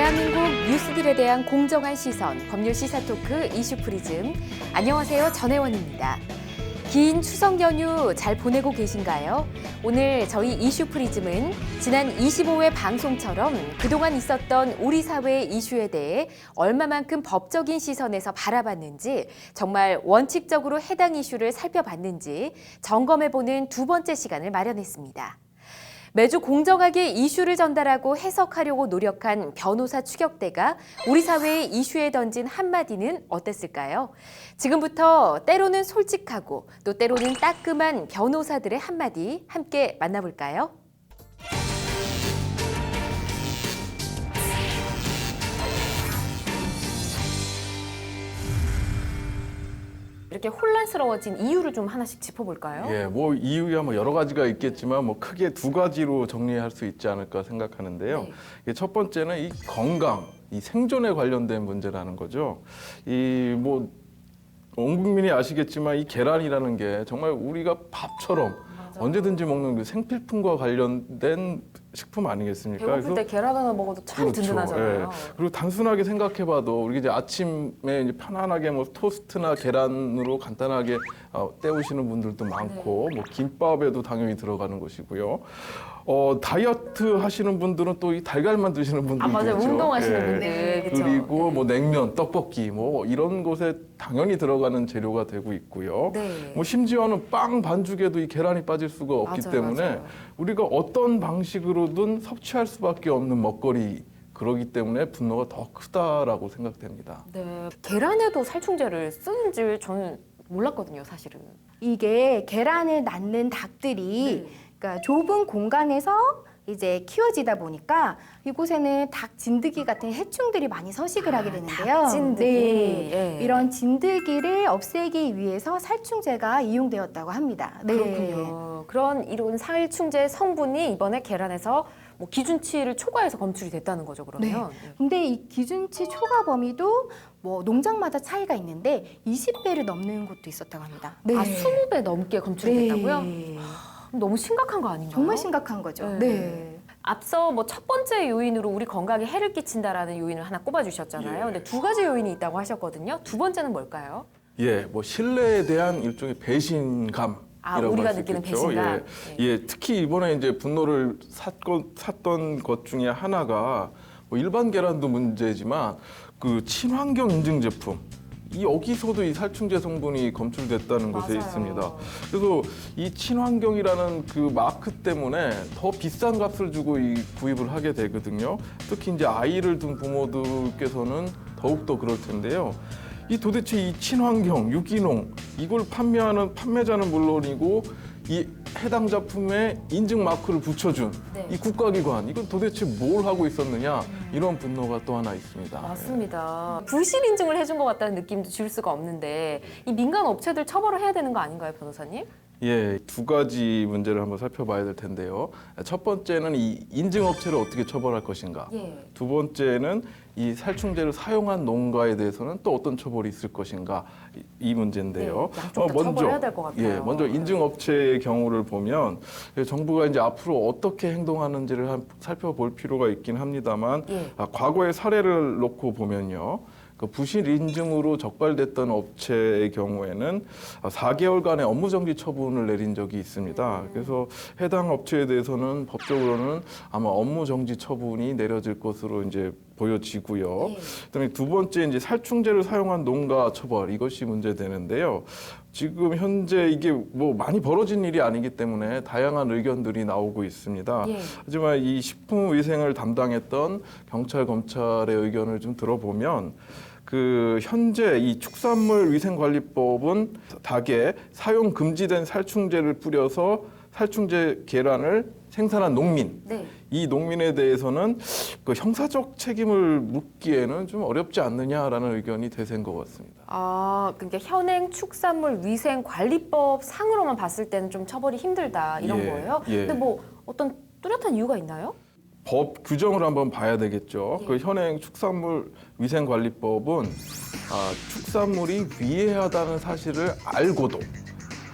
대한민국 뉴스들에 대한 공정한 시선, 법률 시사토크 이슈 프리즘. 안녕하세요, 전혜원입니다. 긴 추석 연휴 잘 보내고 계신가요? 오늘 저희 이슈 프리즘은 지난 25회 방송처럼 그동안 있었던 우리 사회의 이슈에 대해 얼마만큼 법적인 시선에서 바라봤는지, 정말 원칙적으로 해당 이슈를 살펴봤는지 점검해보는 두 번째 시간을 마련했습니다. 매주 공정하게 이슈를 전달하고 해석하려고 노력한 변호사 추격대가 우리 사회의 이슈에 던진 한마디는 어땠을까요? 지금부터 때로는 솔직하고 또 때로는 따끔한 변호사들의 한마디 함께 만나볼까요? 이렇게 혼란스러워진 이유를 좀 하나씩 짚어볼까요? 예, 뭐 이유야 뭐 여러 가지가 있겠지만 뭐 크게 두 가지로 정리할 수 있지 않을까 생각하는데요. 네. 첫 번째는 이 건강, 이 생존에 관련된 문제라는 거죠. 이 뭐 온 국민이 아시겠지만 이 계란이라는 게 정말 우리가 밥처럼 언제든지 먹는 그 생필품과 관련된 식품 아니겠습니까? 배고플 때 계란 하나 먹어도 참 그렇죠. 든든하잖아요. 예. 그리고 단순하게 생각해봐도 우리 이제 아침에 이제 편안하게 뭐 토스트나 계란으로 간단하게 때우시는 분들도 많고, 뭐 김밥에도 당연히 들어가는 것이고요. 다이어트 하시는 분들은 또 이 달걀만 드시는 분들도 맞아요. 있죠. 운동하시는 예. 분들. 그쵸? 그리고 뭐 냉면, 떡볶이 뭐 이런 곳에 당연히 들어가는 재료가 되고 있고요. 네. 뭐 심지어는 빵 반죽에도 이 계란이 빠질 수가 없기 맞아요, 때문에 맞아요. 우리가 어떤 방식으로든 섭취할 수밖에 없는 먹거리, 그러기 때문에 분노가 더 크다라고 생각됩니다. 네. 계란에도 살충제를 쓰는지 저는 몰랐거든요, 사실은. 이게 계란을 낳는 닭들이 그러니까 좁은 공간에서 이제 키워지다 보니까 이곳에는 닭 진드기 같은 해충들이 많이 서식을 하게 되는데요. 닭 진드기. 네. 예. 이런 진드기를 없애기 위해서 살충제가 이용되었다고 합니다. 네. 그렇군요. 그런 이런 살충제 성분이 이번에 계란에서 뭐 기준치를 초과해서 검출이 됐다는 거죠, 그러면. 근데 이 기준치 초과 범위도 뭐 농장마다 차이가 있는데 20배를 넘는 곳도 있었다고 합니다. 네. 아, 20배 넘게 검출이 됐다고요? 네. 너무 심각한 거 아닌가요? 정말 심각한 거죠. 네. 네. 앞서 뭐 첫 번째 요인으로 우리 건강에 해를 끼친다라는 요인을 하나 꼽아주셨잖아요. 예. 근데 두 가지 요인이 있다고 하셨거든요. 두 번째는 뭘까요? 예, 뭐 신뢰에 대한 일종의 배신감. 우리가 느끼는 배신감. 예, 특히 이번에 이제 분노를 샀던 것 중에 하나가 뭐 일반 계란도 문제지만 그 친환경 인증 제품. 여기서도 이 살충제 성분이 검출됐다는 것에 맞아요. 있습니다. 그래서 이 친환경이라는 그 마크 때문에 더 비싼 값을 주고 이 구입을 하게 되거든요. 특히 이제 아이를 둔 부모들께서는 더욱더 그럴 텐데요. 이 도대체 이 친환경, 유기농 이걸 판매하는 판매자는 물론이고 이 해당 작품에 인증 마크를 붙여준 네. 이 국가기관 이건 도대체 뭘 하고 있었느냐 이런 분노가 또 하나 있습니다. 맞습니다. 불실 인증을 해준 것 같다는 느낌도 줄 수가 없는데 이 민간 업체들 처벌을 해야 되는 거 아닌가요, 변호사님? 예, 두 가지 문제를 한번 살펴봐야 될 텐데요. 첫 번째는 이 인증업체를 어떻게 처벌할 것인가. 예. 두 번째는 이 살충제를 사용한 농가에 대해서는 또 어떤 처벌이 있을 것인가 이 문제인데요. 네, 양쪽 다 처벌해야 될것 같아요. 예, 먼저 인증업체의 경우를 보면 정부가 이제 앞으로 어떻게 행동하는지를 살펴볼 필요가 있긴 합니다만 예. 과거의 사례를 놓고 보면요. 그 부실 인증으로 적발됐던 업체의 경우에는 4개월간의 업무정지 처분을 내린 적이 있습니다. 그래서 해당 업체에 대해서는 법적으로는 아마 업무정지 처분이 내려질 것으로 이제 보여지고요. 예. 그다음에 두 번째 이제 살충제를 사용한 농가 처벌 이것이 문제되는데요. 지금 현재 이게 뭐 많이 벌어진 일이 아니기 때문에 다양한 의견들이 나오고 있습니다. 예. 하지만 이 식품위생을 담당했던 경찰, 검찰의 의견을 좀 들어보면 그 현재 이 축산물위생관리법은 닭에 사용 금지된 살충제를 뿌려서 살충제 계란을 생산한 농민, 네. 이 농민에 대해서는 그 형사적 책임을 묻기에는 좀 어렵지 않느냐라는 의견이 대세인 것 같습니다. 그러니까 현행 축산물위생관리법 상으로만 봤을 때는 좀 처벌이 힘들다 이런 예, 거예요. 예. 근데 뭐 어떤 뚜렷한 이유가 있나요? 법 규정을 한번 봐야 되겠죠. 예. 그 현행 축산물위생관리법은 축산물이 위해하다는 사실을 알고도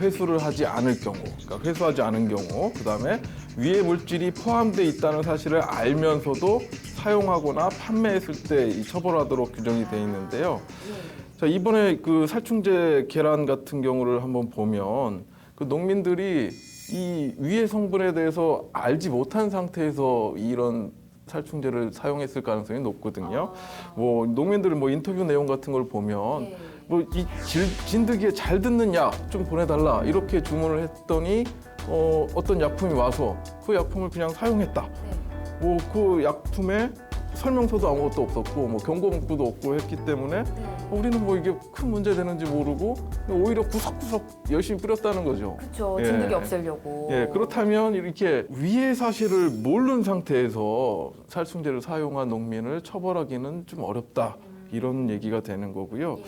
회수를 하지 않을 경우, 그러니까 회수하지 않은 경우, 그다음에 위해 물질이 포함되어 있다는 사실을 알면서도 사용하거나 판매했을 때 이 처벌하도록 규정이 되어 있는데요. 자, 이번에 그 살충제 계란 같은 경우를 한번 보면 그 농민들이 이 위해 성분에 대해서 알지 못한 상태에서 이런 살충제를 사용했을 가능성이 높거든요. 뭐 농민들은 뭐 인터뷰 내용 같은 걸 보면 뭐 이 진드기에 잘 듣는 약 좀 보내달라 이렇게 주문을 했더니 어떤 약품이 와서 그 약품을 그냥 사용했다. 뭐 그 약품에 설명서도 아무것도 없었고 뭐 경고 문구도 없고 했기 때문에 우리는 뭐 이게 큰 문제 되는지 모르고 오히려 구석구석 열심히 뿌렸다는 거죠. 그렇죠. 예. 진드기 없애려고. 예, 그렇다면 이렇게 위해 사실을 모르는 상태에서 살충제를 사용한 농민을 처벌하기는 좀 어렵다. 이런 얘기가 되는 거고요.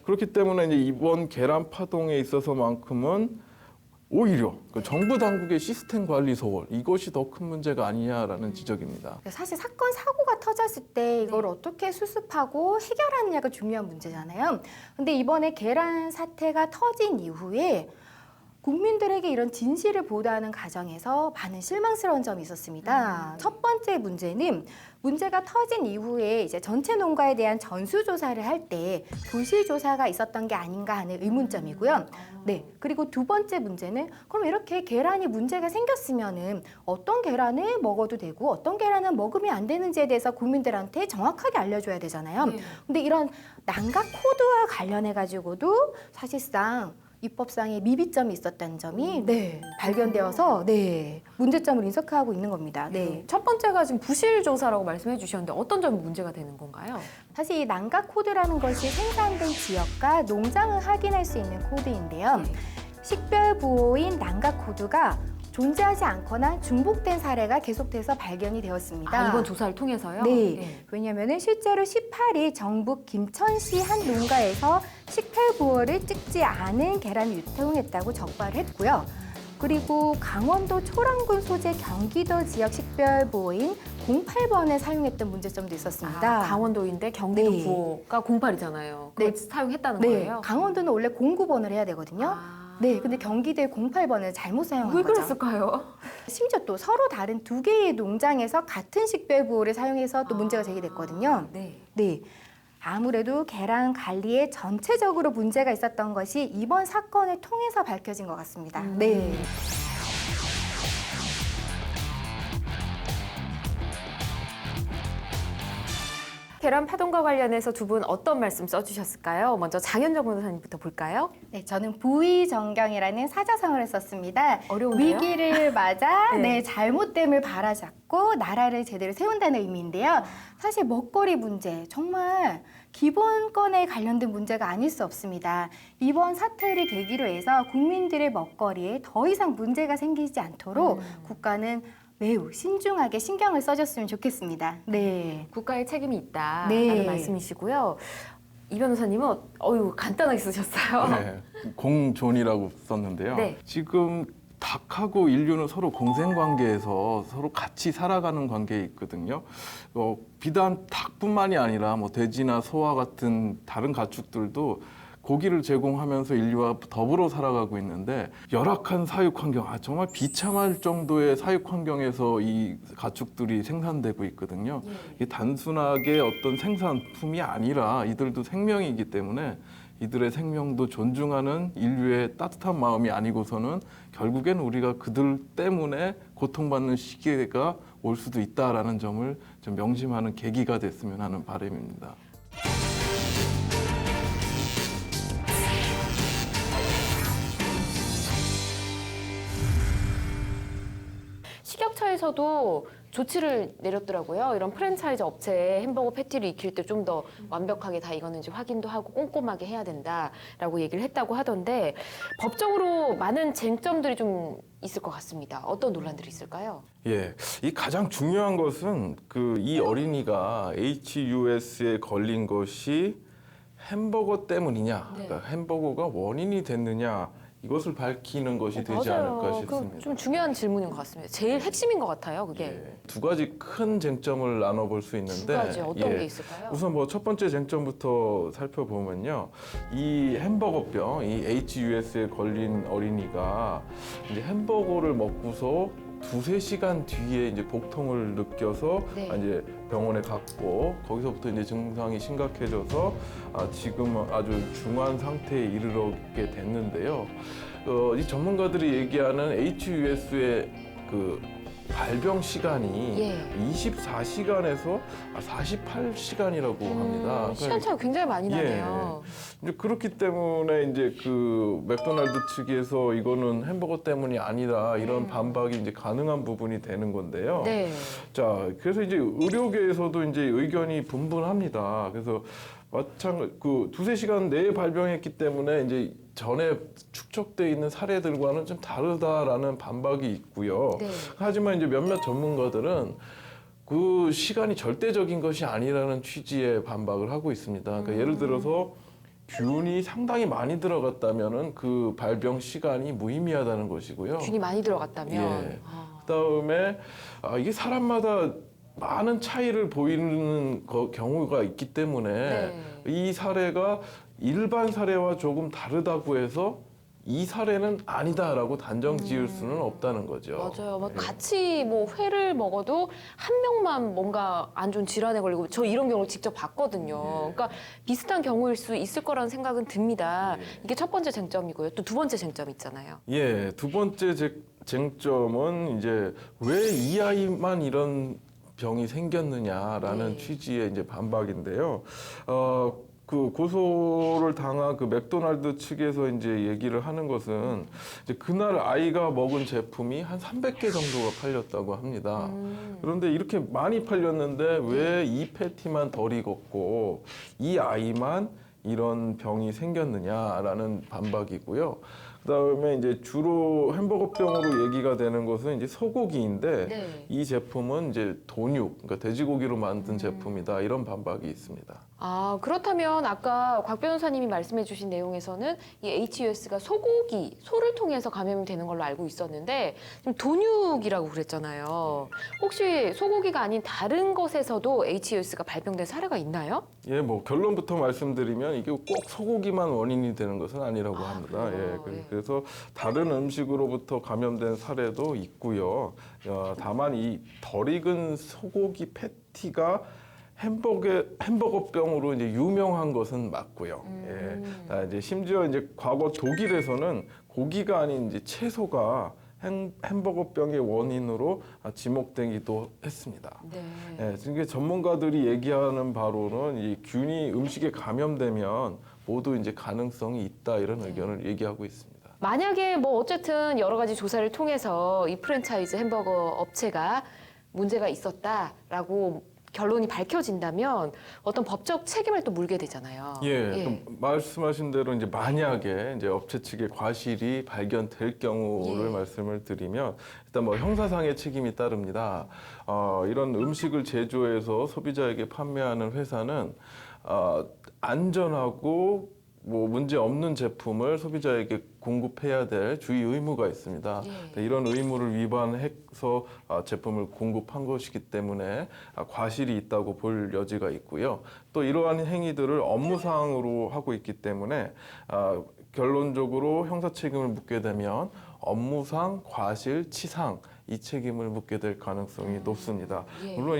그렇기 때문에 이제 이번 계란 파동에 있어서만큼은 오히려 그 정부 당국의 시스템 관리 소홀 이것이 더 큰 문제가 아니냐라는 지적입니다. 사실 사건 사고가 터졌을 때 이걸 어떻게 수습하고 해결하느냐가 중요한 문제잖아요. 근데 이번에 계란 사태가 터진 이후에 국민들에게 이런 진실을 보도하는 과정에서 많은 실망스러운 점이 있었습니다. 첫 번째 문제는 문제가 터진 이후에 이제 전체 농가에 대한 전수조사를 할 때 부실조사가 있었던 게 아닌가 하는 의문점이고요. 네. 그리고 두 번째 문제는 그럼 이렇게 계란이 문제가 생겼으면은 어떤 계란을 먹어도 되고 어떤 계란은 먹으면 안 되는지에 대해서 국민들한테 정확하게 알려줘야 되잖아요. 근데 이런 난각 코드와 관련해 가지고도 사실상 입법상의 미비점이 있었다는 점이 발견되어서 문제점을 인식하고 있는 겁니다. 네. 첫 번째가 지금 부실 조사라고 말씀해 주셨는데 어떤 점이 문제가 되는 건가요? 사실 이 난각 코드라는 것이 생산된 지역과 농장을 확인할 수 있는 코드인데요. 식별 부호인 난각 코드가 존재하지 않거나 중복된 사례가 계속돼서 발견이 되었습니다. 이번 조사를 통해서요? 네. 왜냐하면 실제로 18일 정북 김천시 한 농가에서 식별부호를 찍지 않은 계란이 유통했다고 적발을 했고요. 그리고 강원도 초랑군 소재 경기도 지역 식별부호인 08번을 사용했던 문제점도 있었습니다. 강원도인데 경기도 네. 부호가 08이잖아요. 그걸 사용했다는 거예요? 강원도는 원래 09번을 해야 되거든요. 네, 근데 경기도에 08번을 잘못 사용한 왜 거죠. 그랬을까요? 심지어 또 서로 다른 두 개의 농장에서 같은 식별부호를 사용해서 또 문제가 제기됐거든요. 네. 아무래도 계란 관리에 전체적으로 문제가 있었던 것이 이번 사건을 통해서 밝혀진 것 같습니다. 네. 계란 파동과 관련해서 두 분 어떤 말씀 써주셨을까요? 먼저 장현정 변호사님부터 볼까요? 네, 저는 부의정경이라는 사자성어를 썼습니다. 어려운데요? 위기를 맞아 네. 잘못됨을 바라잡고 나라를 제대로 세운다는 의미인데요. 사실 먹거리 문제 정말 기본권에 관련된 문제가 아닐 수 없습니다. 이번 사태를 계기로 해서 국민들의 먹거리에 더 이상 문제가 생기지 않도록 국가는 매우 신중하게 신경을 써줬으면 좋겠습니다. 네. 국가의 책임이 있다라는 네. 말씀이시고요. 이 변호사님은 간단하게 쓰셨어요. 네, 공존이라고 썼는데요. 네. 지금 닭하고 인류는 서로 공생관계에서 서로 같이 살아가는 관계에 있거든요. 비단 닭뿐만이 아니라 뭐 돼지나 소와 같은 다른 가축들도 고기를 제공하면서 인류와 더불어 살아가고 있는데 열악한 사육 환경, 정말 비참할 정도의 사육 환경에서 이 가축들이 생산되고 있거든요. 이게 단순하게 어떤 생산품이 아니라 이들도 생명이기 때문에 이들의 생명도 존중하는 인류의 따뜻한 마음이 아니고서는 결국엔 우리가 그들 때문에 고통받는 시기가 올 수도 있다라는 점을 좀 명심하는 계기가 됐으면 하는 바람입니다. 식약처에서도 조치를 내렸더라고요. 이런 프랜차이즈 업체에 햄버거 패티를 익힐 때 좀 더 완벽하게 다 익었는지 확인도 하고 꼼꼼하게 해야 된다라고 얘기를 했다고 하던데 법적으로 많은 쟁점들이 좀 있을 것 같습니다. 어떤 논란들이 있을까요? 예, 이 가장 중요한 것은 이 어린이가 HUS에 걸린 것이 햄버거 때문이냐, 그러니까 햄버거가 원인이 됐느냐. 이것을 밝히는 것이 되지 않을까 싶습니다. 좀 중요한 질문인 것 같습니다. 제일 핵심인 것 같아요, 그게. 예, 두 가지 큰 쟁점을 나눠볼 수 있는데 두 가지 어떤 게 있을까요? 우선 첫 번째 쟁점부터 살펴보면요. 이 햄버거병, 이 HUS에 걸린 어린이가 이제 햄버거를 먹고서 두세 시간 뒤에 이제 복통을 느껴서 네. 이제 병원에 갔고 거기서부터 이제 증상이 심각해져서 지금 아주 중환 상태에 이르게 됐는데요. 이 전문가들이 얘기하는 HUS의 그 발병 시간이 예. 24시간에서 48시간이라고 합니다. 시간 차가 굉장히 많이 나네요. 이제 그렇기 때문에 이제 그 맥도날드 측에서 이거는 햄버거 때문이 아니라 이런 반박이 이제 가능한 부분이 되는 건데요. 네. 자, 그래서 이제 의료계에서도 이제 의견이 분분합니다. 그래서 그 두세 시간 내에 발병했기 때문에 이제 전에 축적돼 있는 사례들과는 좀 다르다라는 반박이 있고요. 네. 하지만 이제 몇몇 전문가들은 그 시간이 절대적인 것이 아니라는 취지의 반박을 하고 있습니다. 그러니까 예를 들어서 균이 상당히 많이 들어갔다면은 그 발병 시간이 무의미하다는 것이고요. 균이 많이 들어갔다면. 예. 그다음에 이게 사람마다 많은 차이를 보이는 경우가 있기 때문에 네. 이 사례가 일반 사례와 조금 다르다고 해서 이 사례는 아니다라고 단정 지을 수는 없다는 거죠. 맞아요. 막 예. 같이 뭐 회를 먹어도 한 명만 뭔가 안 좋은 질환에 걸리고 저 이런 경우를 직접 봤거든요. 그러니까 비슷한 경우일 수 있을 거라는 생각은 듭니다. 이게 첫 번째 쟁점이고요. 또 두 번째 쟁점 있잖아요. 예, 두 번째 쟁점은 이제 왜 이 아이만 이런 병이 생겼느냐라는 네. 취지의 이제 반박인데요. 그 고소를 당한 그 맥도날드 측에서 이제 얘기를 하는 것은 이제 그날 아이가 먹은 제품이 한 300개 정도가 팔렸다고 합니다. 그런데 이렇게 많이 팔렸는데 왜 이 패티만 덜 익었고 이 아이만 이런 병이 생겼느냐라는 반박이고요. 그다음에 이제 주로 햄버거병으로 얘기가 되는 것은 이제 소고기인데 네. 이 제품은 이제 돈육, 그러니까 돼지고기로 만든 제품이다 이런 반박이 있습니다. 아, 그렇다면 아까 곽 변호사님이 말씀해 주신 내용에서는 이 HUS가 소고기, 소를 통해서 감염이 되는 걸로 알고 있었는데 지금 돈육이라고 그랬잖아요. 혹시 소고기가 아닌 다른 것에서도 HUS가 발병된 사례가 있나요? 예, 뭐 결론부터 말씀드리면 이게 꼭 소고기만 원인이 되는 것은 아니라고 합니다. 그래요? 예, 예. 그래서 다른 음식으로부터 감염된 사례도 있고요. 다만 이 덜 익은 소고기 패티가 햄버거병으로 이제 유명한 것은 맞고요. 예. 이제 심지어 이제 과거 독일에서는 고기가 아닌 이제 채소가 햄버거병의 원인으로 지목되기도 했습니다. 네. 예, 지금 전문가들이 얘기하는 바로는 이 균이 음식에 감염되면 모두 이제 가능성이 있다 이런 의견을 얘기하고 있습니다. 만약에 뭐 어쨌든 여러 가지 조사를 통해서 이 프랜차이즈 햄버거 업체가 문제가 있었다라고 결론이 밝혀진다면 어떤 법적 책임을 또 물게 되잖아요. 예, 그럼 말씀하신 대로 이제 만약에 이제 업체 측의 과실이 발견될 경우를 예. 말씀을 드리면 일단 뭐 형사상의 책임이 따릅니다. 이런 음식을 제조해서 소비자에게 판매하는 회사는 안전하고 뭐 문제 없는 제품을 소비자에게 공급해야 될 주의 의무가 있습니다. 예. 이런 의무를 위반해서 제품을 공급한 것이기 때문에 과실이 있다고 볼 여지가 있고요. 또 이러한 행위들을 업무상으로 하고 있기 때문에 결론적으로 형사 책임을 묻게 되면 업무상 과실치상 이 책임을 묻게 될 가능성이 높습니다. 예. 물론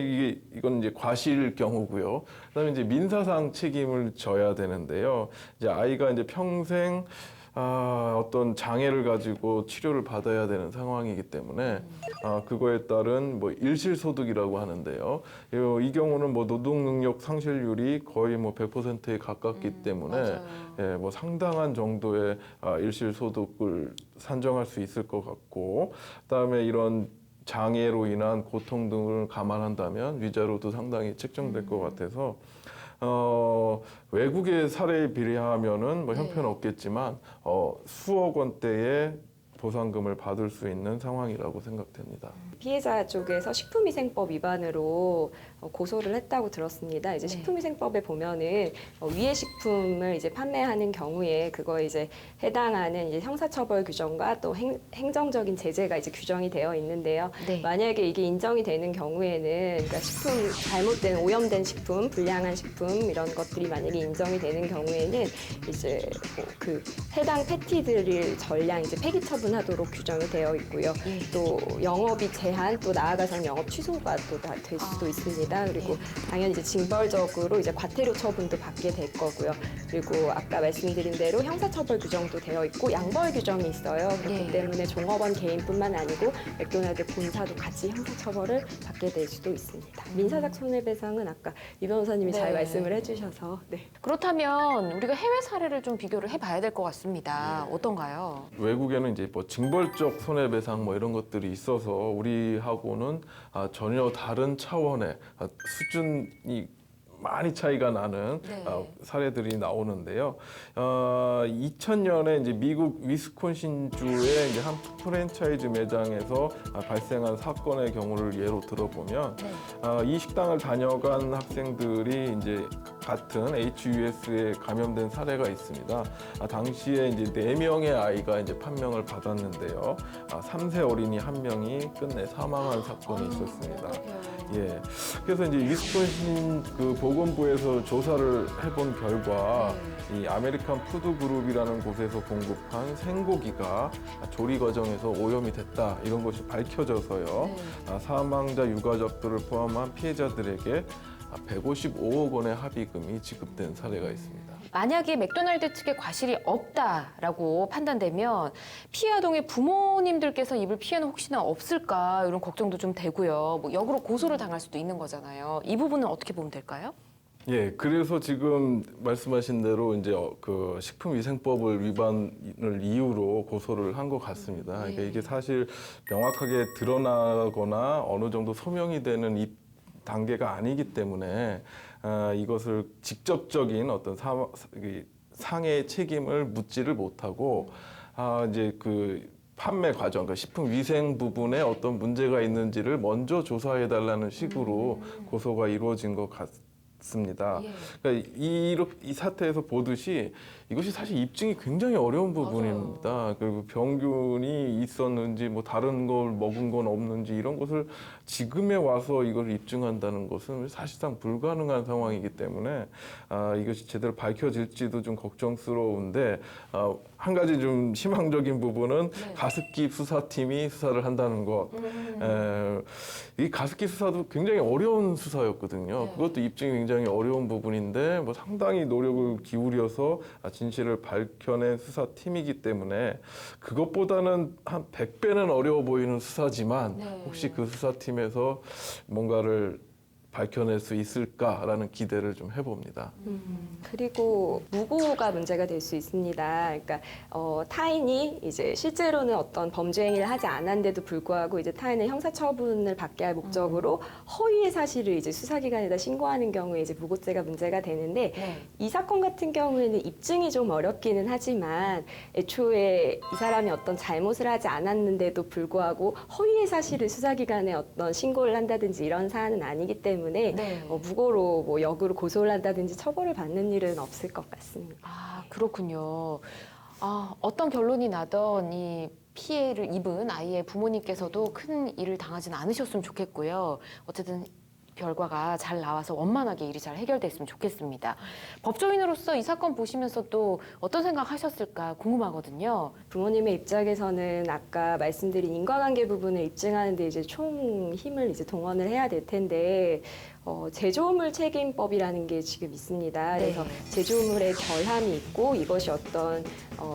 이건 이제 과실 경우고요. 그다음에 이제 민사상 책임을 져야 되는데요. 이제 아이가 이제 평생 어떤 장애를 가지고 치료를 받아야 되는 상황이기 때문에 그거에 따른 뭐 일실소득이라고 하는데요. 이 경우는 뭐 노동능력 상실률이 거의 뭐 100%에 가깝기 때문에 맞아요. 예, 뭐 상당한 정도의 일실소득을 산정할 수 있을 것 같고, 그다음에 이런 장애로 인한 고통 등을 감안한다면 위자료도 상당히 책정될 것 같아서 외국의 사례에 비례하면은 뭐 형편없겠지만 수억 원대의 보상금을 받을 수 있는 상황이라고 생각됩니다. 피해자 쪽에서 식품위생법 위반으로 고소를 했다고 들었습니다. 이제 네. 식품위생법에 보면은 위해 식품을 이제 판매하는 경우에 그거에 이제 해당하는 이제 형사처벌 규정과 또 행정적인 제재가 이제 규정이 되어 있는데요. 네. 만약에 이게 인정이 되는 경우에는 그러니까 식품 잘못된 오염된 식품, 불량한 식품 이런 것들이 만약에 인정이 되는 경우에는 이제 그 해당 패티들을 전량 이제 폐기 처분 배분하도록 규정이 되어 있고요. 또 영업이 제한, 또 나아가서는 영업 취소가 또 될 수도 있습니다. 그리고 당연히 이제 징벌적으로 이제 과태료 처분도 받게 될 거고요. 그리고 아까 말씀드린 대로 형사처벌 규정도 되어 있고 양벌 규정이 있어요. 그렇기 때문에 종업원 개인뿐만 아니고 맥도날드 본사도 같이 형사처벌을 받게 될 수도 있습니다. 민사적 손해배상은 아까 이 변호사님이 잘 말씀을 해주셔서 그렇다면 우리가 해외 사례를 좀 비교를 해봐야 될 것 같습니다. 어떤가요? 외국에는 이제 뭐 징벌적 손해배상 뭐 이런 것들이 있어서 우리하고는 전혀 다른 차원의 수준이 많이 차이가 나는 사례들이 나오는데요. 2000년에 이제 미국 위스콘신주의 이제 한 프랜차이즈 매장에서 발생한 사건의 경우를 예로 들어보면 이 식당을 다녀간 학생들이 이제 같은 HUS에 감염된 사례가 있습니다. 당시에 이제 4명의 아이가 이제 판명을 받았는데요. 3세 어린이 1명이 끝내 사망한 사건이 있었습니다. 예. 그래서 이제 위스콘신 그 보건부에서 조사를 해본 결과 이 아메리칸 푸드 그룹이라는 곳에서 공급한 생고기가 조리 과정에서 오염이 됐다 이런 것이 밝혀져서요. 사망자 유가족들을 포함한 피해자들에게 155억 원의 합의금이 지급된 사례가 있습니다. 만약에 맥도날드 측의 과실이 없다라고 판단되면 피해 아동의 부모님들께서 입을 피해는 혹시나 없을까 이런 걱정도 좀 되고요. 뭐 역으로 고소를 당할 수도 있는 거잖아요. 이 부분은 어떻게 보면 될까요? 예, 그래서 지금 말씀하신 대로 이제 그 식품위생법을 위반을 이유로 고소를 한 것 같습니다. 그러니까 이게 사실 명확하게 드러나거나 어느 정도 소명이 되는 이 단계가 아니기 때문에 이것을 직접적인 어떤 상해의 책임을 묻지를 못하고 이제 그 판매 과정, 그러니까 식품 위생 부분에 어떤 문제가 있는지를 먼저 조사해 달라는 식으로 고소가 이루어진 것 같습니다. 그러니까 이 사태에서 보듯이 이것이 사실 입증이 굉장히 어려운 부분입니다. 그리고 병균이 있었는지 뭐 다른 걸 먹은 건 없는지 이런 것을 지금에 와서 이걸 입증한다는 것은 사실상 불가능한 상황이기 때문에 이것이 제대로 밝혀질지도 좀 걱정스러운데 한 가지 좀 희망적인 부분은 가습기 수사팀이 수사를 한다는 것. 이 가습기 수사도 굉장히 어려운 수사였거든요. 그것도 입증이 굉장히 어려운 부분인데 뭐 상당히 노력을 기울여서 진실을 밝혀낸 수사팀이기 때문에 그것보다는 한 100배는 어려워 보이는 수사지만 혹시 그 수사팀에서 뭔가를 밝혀낼 수 있을까라는 기대를 좀 해봅니다. 그리고 무고가 문제가 될 수 있습니다. 그러니까 타인이 이제 실제로는 어떤 범죄 행위를 하지 않았는데도 불구하고 이제 타인의 형사처분을 받게 할 목적으로 허위의 사실을 이제 수사기관에다 신고하는 경우에 이제 무고죄가 문제가 되는데 이 사건 같은 경우에는 입증이 좀 어렵기는 하지만 애초에 이 사람이 어떤 잘못을 하지 않았는데도 불구하고 허위의 사실을 수사기관에 어떤 신고를 한다든지 이런 사안은 아니기 때문에 무고로 뭐 역으로 고소를 한다든지 처벌을 받는 일은 없을 것 같습니다. 그렇군요. 어떤 결론이 나던 이 피해를 입은 아이의 부모님께서도 큰 일을 당하지는 않으셨으면 좋겠고요. 어쨌든 결과가 잘 나와서 원만하게 일이 잘 해결됐으면 좋겠습니다. 법조인으로서 이 사건 보시면서 또 어떤 생각하셨을까 궁금하거든요. 부모님의 입장에서는 아까 말씀드린 인과관계 부분을 입증하는데 이제 총 힘을 이제 동원을 해야 될 텐데 제조물 책임법이라는 게 지금 있습니다. 그래서 제조물에 결함이 있고 이것이 어떤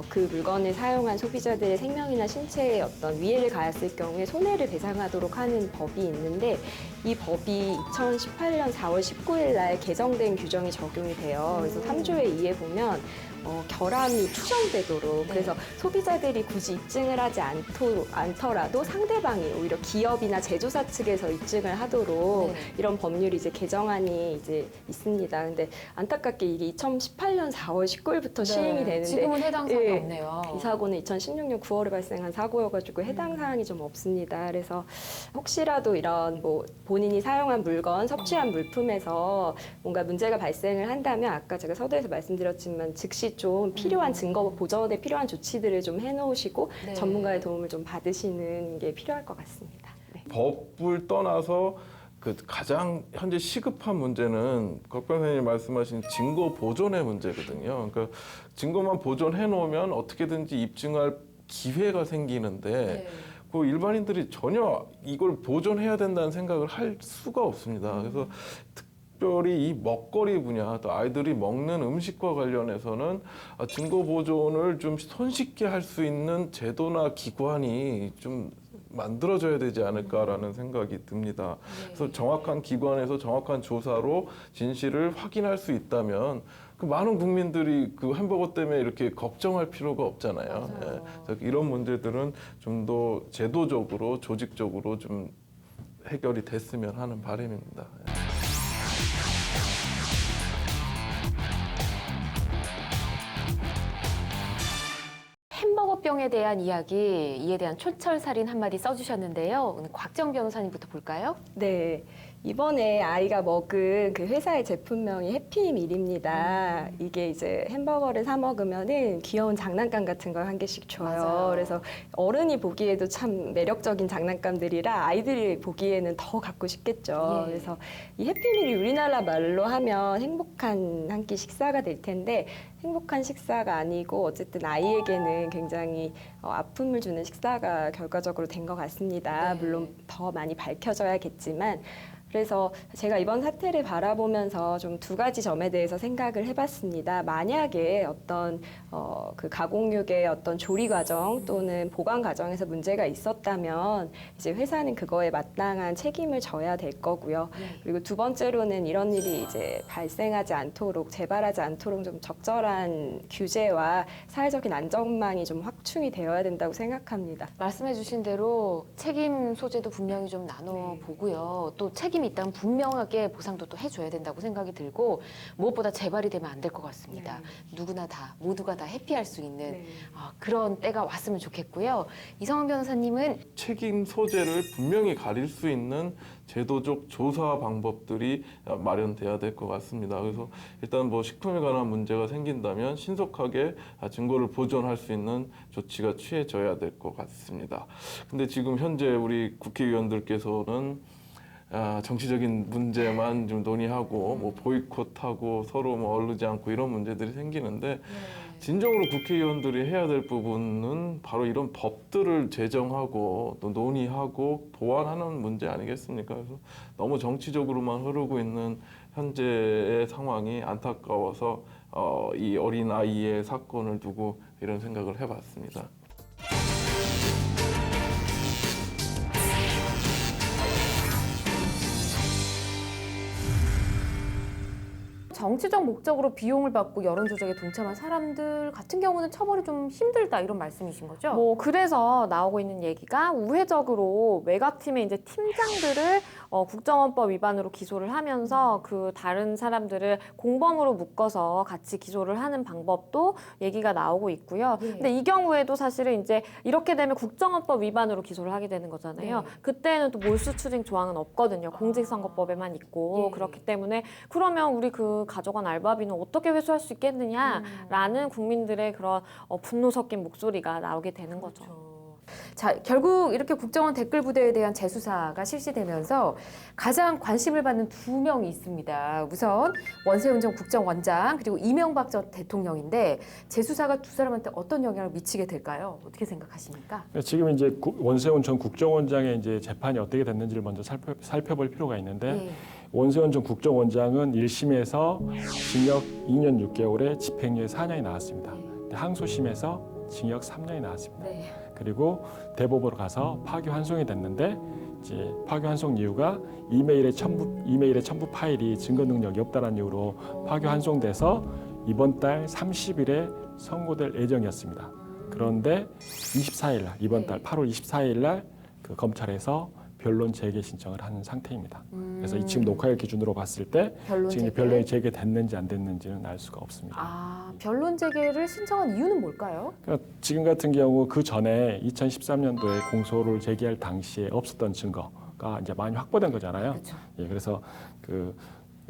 그 물건을 사용한 소비자들의 생명이나 신체에 어떤 위해를 가했을 경우에 손해를 배상하도록 하는 법이 있는데 이 법이 2018년 4월 19일 날 개정된 규정이 적용이 돼요. 그래서 3조의 2에 보면 결함이 추정되도록 그래서 소비자들이 굳이 입증을 하지 않더라도 상대방이 오히려 기업이나 제조사 측에서 입증을 하도록 이런 법률이 이제 개정안이 이제 있습니다. 근데 안타깝게 이게 2018년 4월 19일부터 시행이 되는데 지금은 해당 사항이 없네요. 이 사고는 2016년 9월에 발생한 사고여가지고 해당 사항이 좀 없습니다. 그래서 혹시라도 이런 뭐 본인이 사용한 물건, 섭취한 물품에서 뭔가 문제가 발생을 한다면 아까 제가 서두에서 말씀드렸지만 즉시 좀 필요한 증거 보전에 필요한 조치들을 좀 해놓으시고 전문가의 도움을 좀 받으시는 게 필요할 것 같습니다. 법을 떠나서 그 가장 현재 시급한 문제는 곽 변호사님 말씀하신 증거 보존의 문제거든요. 그러니까 증거만 보존해 놓으면 어떻게든지 입증할 기회가 생기는데 그 일반인들이 전혀 이걸 보존해야 된다는 생각을 할 수가 없습니다. 그래서 특별히 이 먹거리 분야, 또 아이들이 먹는 음식과 관련해서는 증거 보존을 좀 손쉽게 할 수 있는 제도나 기관이 좀 만들어져야 되지 않을까라는 생각이 듭니다. 그래서 정확한 기관에서 정확한 조사로 진실을 확인할 수 있다면 그 많은 국민들이 그 햄버거 때문에 이렇게 걱정할 필요가 없잖아요. 예. 그래서 이런 문제들은 좀 더 제도적으로, 조직적으로 좀 해결이 됐으면 하는 바람입니다. 예. 햄버거병에 대한 이야기, 이에 대한 촌철살인 한마디 써주셨는데요. 오늘 곽정 변호사님부터 볼까요? 네. 이번에 아이가 먹은 그 회사의 제품명이 해피밀입니다. 이게 이제 햄버거를 사 먹으면은 귀여운 장난감 같은 걸 한 개씩 줘요. 맞아요. 그래서 어른이 보기에도 참 매력적인 장난감들이라 아이들이 보기에는 더 갖고 싶겠죠. 예. 그래서 이 해피밀이 우리나라 말로 하면 행복한 한 끼 식사가 될 텐데 행복한 식사가 아니고 어쨌든 아이에게는 굉장히 아픔을 주는 식사가 결과적으로 된 것 같습니다. 네. 물론 더 많이 밝혀져야겠지만 그래서 제가 이번 사태를 바라보면서 좀 두 가지 점에 대해서 생각을 해봤습니다. 만약에 어떤 그 가공육의 어떤 조리 과정 또는 보관 과정에서 문제가 있었다면 이제 회사는 그거에 마땅한 책임을 져야 될 거고요. 그리고 두 번째로는 이런 일이 이제 발생하지 않도록 재발하지 않도록 좀 적절한 규제와 사회적인 안전망이 좀 확충이 되어야 된다고 생각합니다. 말씀해주신 대로 책임 소재도 분명히 좀 나눠 보고요. 또 책임이 있다면 분명하게 보상도 또 해줘야 된다고 생각이 들고 무엇보다 재발이 되면 안 될 것 같습니다. 누구나 다 모두가 다 해피할 수 있는 그런 때가 왔으면 좋겠고요. 이성원 변호사님은 책임 소재를 분명히 가릴 수 있는 제도적 조사 방법들이 마련돼야 될 것 같습니다. 그래서 일단 뭐 식품에 관한 문제가 생긴다면 신속하게 증거를 보존할 수 있는 조치가 취해져야 될 것 같습니다. 근데 지금 현재 우리 국회의원들께서는 정치적인 문제만 좀 논의하고 뭐 보이콧하고 서로 뭐 어울리지 않고 이런 문제들이 생기는데 진정으로 국회의원들이 해야 될 부분은 바로 이런 법들을 제정하고 또 논의하고 보완하는 문제 아니겠습니까? 그래서 너무 정치적으로만 흐르고 있는 현재의 상황이 안타까워서 이 어린 아이의 사건을 두고 이런 생각을 해봤습니다. 정치적 목적으로 비용을 받고 여론 조작에 동참한 사람들 같은 경우는 처벌이 좀 힘들다 이런 말씀이신 거죠? 뭐 그래서 나오고 있는 얘기가 우회적으로 외곽팀의 이제 팀장들을 국정원법 위반으로 기소를 하면서 그 다른 사람들을 공범으로 묶어서 같이 기소를 하는 방법도 얘기가 나오고 있고요. 네. 근데 이 경우에도 사실은 이제 이렇게 되면 국정원법 위반으로 기소를 하게 되는 거잖아요. 네. 그때는 또 몰수 추징 조항은 없거든요. 공직선거법에만 있고 예. 그렇기 때문에 그러면 우리 그 가져간 알바비는 어떻게 회수할 수 있겠느냐라는 국민들의 그런 분노 섞인 목소리가 나오게 되는 거죠. 자, 결국 이렇게 국정원 댓글 부대에 대한 재수사가 실시되면서 가장 관심을 받는 두 명이 있습니다. 우선 원세훈 전 국정원장 그리고 이명박 전 대통령인데 재수사가 두 사람한테 어떤 영향을 미치게 될까요? 어떻게 생각하십니까? 지금 이제 원세훈 전 국정원장의 이제 재판이 어떻게 됐는지를 먼저 살펴볼 필요가 있는데 네. 원세훈 전 국정원장은 1심에서 징역 2년 6개월에 집행유예 4년이 나왔습니다. 근데 항소심에서 징역 3년이 나왔습니다. 네. 그리고 대법원으로 가서 파기환송이 됐는데 이제 파기환송 이유가 이메일의 첨부 파일이 증거 능력이 없다는 이유로 파기환송돼서 이번 달 30일에 선고될 예정이었습니다. 그런데 24일 날 이번 달 8월 24일 날 그 검찰에서 변론 재개 신청을 한 상태입니다. 그래서 이 지금 녹화일 기준으로 봤을 때 변론 지금 재개? 변론이 재개됐는지 안 됐는지는 알 수가 없습니다. 아, 변론 재개를 신청한 이유는 뭘까요? 그러니까 지금 같은 경우 그 전에 2013년도에 공소를 제기할 당시에 없었던 증거가 이제 많이 확보된 거잖아요. 그렇죠. 예, 그래서 그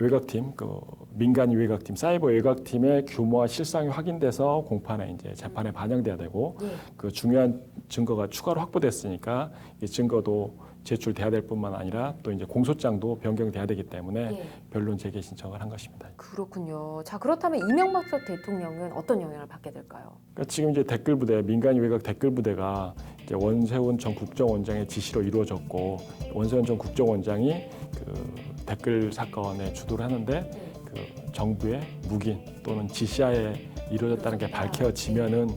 외곽팀, 그 민간 외곽팀, 사이버 외곽팀의 규모와 실상이 확인돼서 공판에 이제 재판에 반영돼야 되고 예. 그 중요한 증거가 추가로 확보됐으니까 이 증거도 제출돼야 될 뿐만 아니라 또 이제 공소장도 변경돼야 되기 때문에 예. 변론 재개 신청을 한 것입니다. 그렇군요. 자, 그렇다면 이명박 대통령은 어떤 영향을 받게 될까요? 그러니까 지금 이제 댓글 부대, 민간 외곽 댓글 부대가 이제 원세훈 전 국정원장의 지시로 이루어졌고 원세훈 전 국정원장이 그 댓글 사건에 주도를 하는데 그 정부의 묵인 또는 지시하에 이루어졌다는 게 밝혀지면은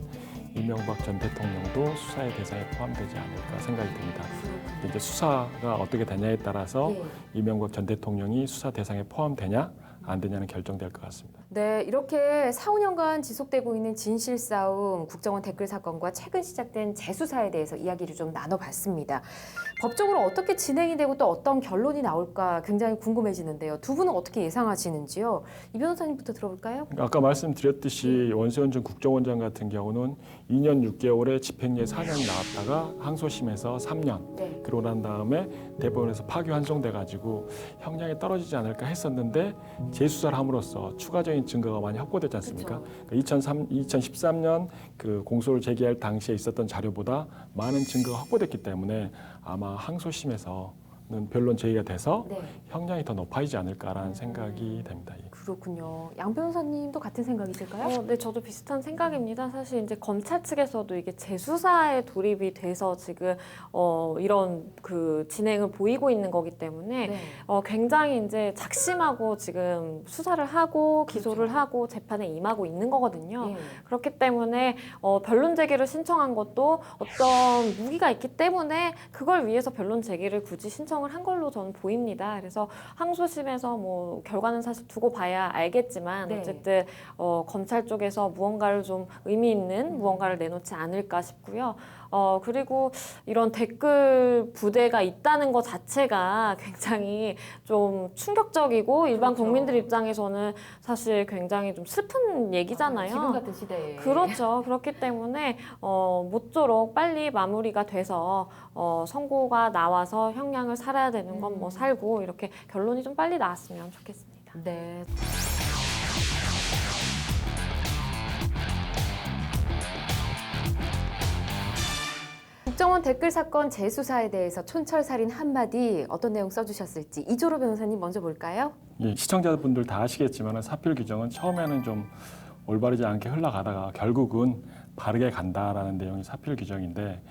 이명박 전 대통령도 수사의 대상에 포함되지 않을까 생각이 듭니다. 이제 수사가 어떻게 되냐에 따라서 네. 이명박 전 대통령이 수사 대상에 포함되냐 안 되냐는 결정될 것 같습니다. 네, 이렇게 4, 5년간 지속되고 있는 진실 싸움, 국정원 댓글 사건과 최근 시작된 재수사에 대해서 이야기를 좀 나눠봤습니다. 법적으로 어떻게 진행이 되고 또 어떤 결론이 나올까 굉장히 궁금해지는데요. 두 분은 어떻게 예상하시는지요? 이 변호사님부터 들어볼까요? 아까 말씀드렸듯이 원세훈 전 국정원장 같은 경우는 2년 6개월에 집행유예 4년 나왔다가 항소심에서 3년 네. 그러고 난 다음에 대법원에서 파기환송돼 가지고 형량이 떨어지지 않을까 했었는데 재수사를 함으로써 추가적인 증거가 많이 확보되지 않습니까? 그러니까 2013년 그 공소를 제기할 당시에 있었던 자료보다 많은 증거가 확보됐기 때문에 아마 항소심에서는 변론 제기가 돼서 네. 형량이 더 높아지지 않을까라는 생각이 됩니다. 예. 그렇군요. 양 변호사님도 같은 생각이실까요? 네, 저도 비슷한 생각입니다. 사실 이제 검찰 측에서도 이게 재수사에 돌입이 돼서 지금 이런 그 진행을 보이고 있는 거기 때문에 네. 굉장히 이제 작심하고 지금 수사를 하고 기소를 그렇죠. 하고 재판에 임하고 있는 거거든요. 예. 그렇기 때문에 변론 제기를 신청한 것도 어떤 무기가 있기 때문에 그걸 위해서 변론 제기를 굳이 신청을 한 걸로 저는 보입니다. 그래서 항소심에서 뭐 결과는 사실 두고 봐야 알겠지만 네. 어쨌든 검찰 쪽에서 무언가를 좀 의미 있는 무언가를 내놓지 않을까 싶고요. 그리고 이런 댓글 부대가 있다는 것 자체가 굉장히 좀 충격적이고 일반 그렇죠. 국민들 입장에서는 사실 굉장히 좀 슬픈 얘기잖아요. 지금 같은 시대에. 그렇죠. 그렇기 때문에 모쪼록 빨리 마무리가 돼서 선고가 나와서 형량을 살아야 되는 건 뭐 살고 이렇게 결론이 좀 빨리 나왔으면 좋겠습니다. 네. 국정원 댓글 사건 재수사에 대해서 촌철살인 한마디 어떤 내용 써주셨을지 이조로 변호사님 먼저 볼까요? 예, 시청자분들 다 아시겠지만 사필 규정은 처음에는 좀 올바르지 않게 흘러가다가 결국은 바르게 간다라는 내용이 사필 규정인데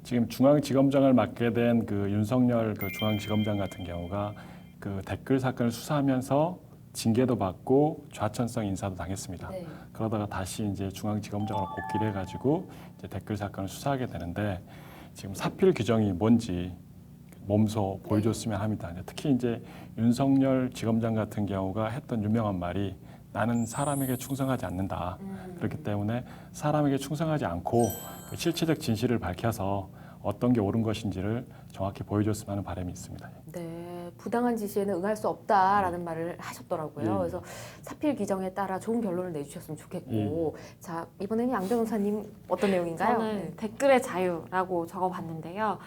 지금 중앙지검장을 맡게 된 그 윤석열 그 중앙지검장 같은 경우가 그 댓글 사건을 수사하면서 징계도 받고 좌천성 인사도 당했습니다. 네. 그러다가 다시 이제 중앙지검장으로 복귀를 해가지고 이제 댓글 사건을 수사하게 되는데 지금 사필 규정이 뭔지 몸소 보여줬으면 합니다. 특히 이제 윤석열 지검장 같은 경우가 했던 유명한 말이 나는 사람에게 충성하지 않는다. 그렇기 때문에 사람에게 충성하지 않고 그 실체적 진실을 밝혀서 어떤 게 옳은 것인지를 정확히 보여줬으면 하는 바람이 있습니다. 네, 부당한 지시에는 응할 수 없다라는 말을 하셨더라고요. 예. 그래서 사필 규정에 따라 좋은 결론을 내주셨으면 좋겠고, 자 이번에는 양 변호사님 어떤 내용인가요? 저는 네. 댓글의 자유라고 적어봤는데요.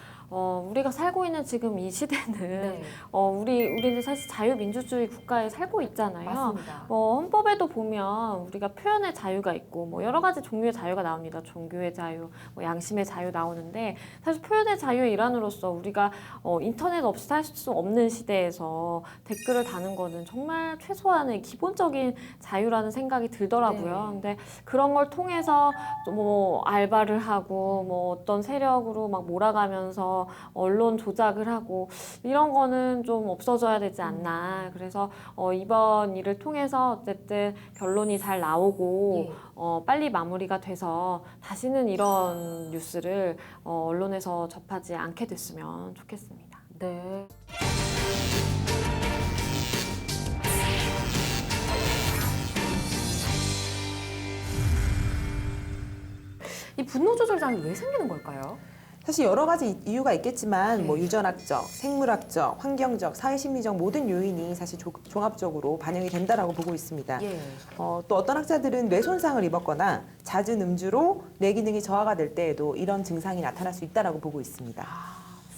우리가 살고 있는 지금 이 시대는 네, 우리는 사실 자유민주주의 국가에 살고 있잖아요. 맞습니다. 헌법에도 보면 우리가 표현의 자유가 있고 뭐 여러 가지 종류의 자유가 나옵니다. 종교의 자유, 뭐 양심의 자유 나오는데 사실 표현의 자유의 일환으로서 우리가 인터넷 없이 살 수 없는 시대에서 댓글을 다는 거는 정말 최소한의 기본적인 자유라는 생각이 들더라고요. 네. 근데 그런 걸 통해서 뭐 알바를 하고 뭐 어떤 세력으로 막 몰아가면서 언론 조작을 하고 이런 거는 좀 없어져야 되지 않나. 그래서 이번 일을 통해서 어쨌든 결론이 잘 나오고 예. 빨리 마무리가 돼서 다시는 이런 뉴스를 언론에서 접하지 않게 됐으면 좋겠습니다. 네. 이 분노 조절장애 왜 생기는 걸까요? 사실 여러 가지 이유가 있겠지만 뭐 유전학적, 생물학적, 환경적, 사회심리적 모든 요인이 사실 종합적으로 반영이 된다라고 보고 있습니다. 예. 또 어떤 학자들은 뇌 손상을 입었거나 잦은 음주로 뇌 기능이 저하가 될 때에도 이런 증상이 나타날 수 있다라고 보고 있습니다.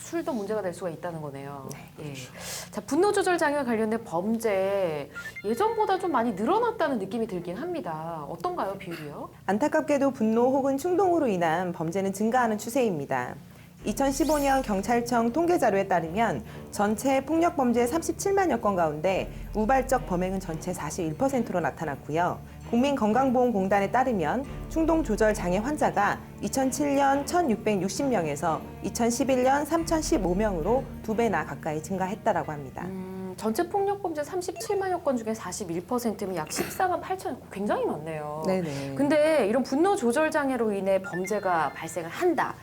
술도 문제가 될 수가 있다는 거네요. 예. 자, 분노 조절 장애와 관련된 범죄 예전보다 좀 많이 늘어났다는 느낌이 들긴 합니다. 어떤가요, 비율이요? 안타깝게도 분노 혹은 충동으로 인한 범죄는 증가하는 추세입니다. 2015년 경찰청 통계 자료에 따르면 전체 폭력 범죄 37만여 건 가운데 우발적 범행은 전체 41%로 나타났고요. 국민건강보험공단에 따르면 충동 조절 장애 환자가 2007년 1,660명에서 2011년 3,015명으로 2배나 가까이 증가했다라고 합니다. 전체 폭력 범죄 37만여 건 중에 41%면 약 14만 8천, 굉장히 많네요. 네네. 근데 이런 분노 조절 장애로 인해 범죄가 발생을 한다.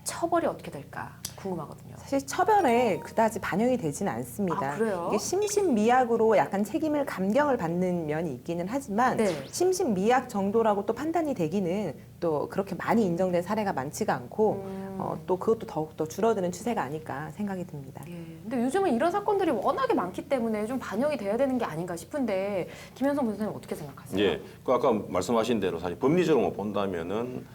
처벌이 어떻게 될까 궁금하거든요. 사실 처벌에 그다지 반영이 되지는 않습니다. 아, 그래요? 이게 심신미약으로 약간 책임을 감경을 받는 면이 있기는 하지만 네. 심신미약 정도라고 또 판단이 되기는 또 그렇게 많이 인정된 사례가 많지가 않고 또 그것도 더욱더 줄어드는 추세가 아닐까 생각이 듭니다. 예. 근데 요즘은 이런 사건들이 워낙에 많기 때문에 좀 반영이 돼야 되는 게 아닌가 싶은데 김현성 변호사님 어떻게 생각하세요? 예, 그 아까 말씀하신 대로 사실 법리적으로 본다면은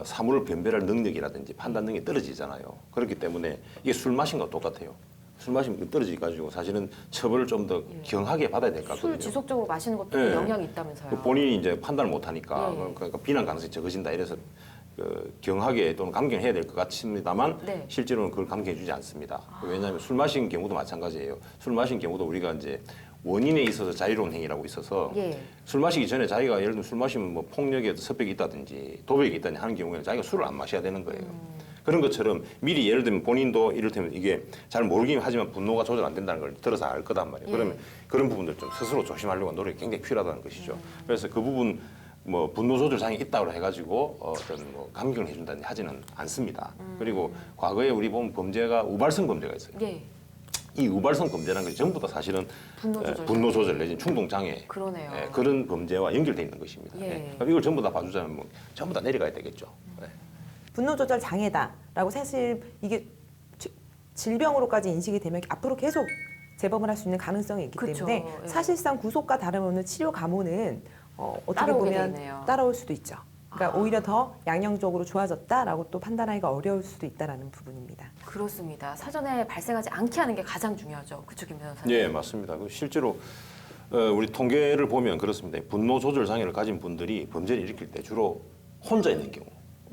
사물을 변별할 능력이라든지 판단 능력이 떨어지잖아요. 그렇기 때문에 이게 술 마신 거 똑같아요. 술 마시면 떨어지가지고 사실은 처벌을 좀 더 경하게 받아야 될 것 같거든요. 술 지속적으로 마시는 것도 예. 영향이 있다면서요. 그 본인이 이제 판단을 못하니까 예. 그러니까 비난 가능성이 적어진다 이래서 경하게 또는 감경해야 될 것 같습니다만 네. 실제로는 그걸 감경해주지 않습니다. 왜냐하면 술 마신 경우도 마찬가지예요. 술 마신 경우도 우리가 이제 원인에 있어서 자유로운 행위라고 있어서 예. 술 마시기 전에 자기가 예를 들면 술 마시면 뭐 폭력에 섭벽이 있다든지 도벽이 있다든지 하는 경우에는 자기가 술을 안 마셔야 되는 거예요. 그런 것처럼 미리 예를 들면 본인도 이를테면 이게 잘 모르긴 하지만 분노가 조절 안 된다는 걸 들어서 알 거단 말이에요. 예. 그러면 그런 부분들 좀 스스로 조심하려고 노력이 굉장히 필요하다는 것이죠. 그래서 그 부분 뭐 분노 조절 장애 있다고 해가지고 어떤 뭐 감경을 해준다든지 하지는 않습니다. 그리고 과거에 우리 보면 범죄가 우발성 범죄가 있어요. 예. 이 우발성 범죄라는 것이 전부 다 사실은 분노 조절 내지는 충동 장애 그러네요. 그런 범죄와 연결돼 있는 것입니다. 예. 그럼 이걸 전부 다 봐주자면 뭐 전부 다 내려가야 되겠죠. 분노 조절 장애다라고 사실 이게 질병으로까지 인식이 되면 앞으로 계속 재범을 할 수 있는 가능성이 있기 그쵸. 때문에 예. 사실상 구속과 다름없는 치료 감호는 어떻게 따라오게 돼 보면 있네요. 따라올 수도 있죠. 그러니까 오히려 더 양형적으로 좋아졌다라고 또 판단하기가 어려울 수도 있다라는 부분입니다. 그렇습니다. 사전에 발생하지 않게 하는 게 가장 중요하죠. 그쵸, 김 변호사님? 예, 맞습니다. 실제로 우리 통계를 보면 그렇습니다. 분노 조절 장애를 가진 분들이 범죄를 일으킬 때 주로 혼자 있는 경우,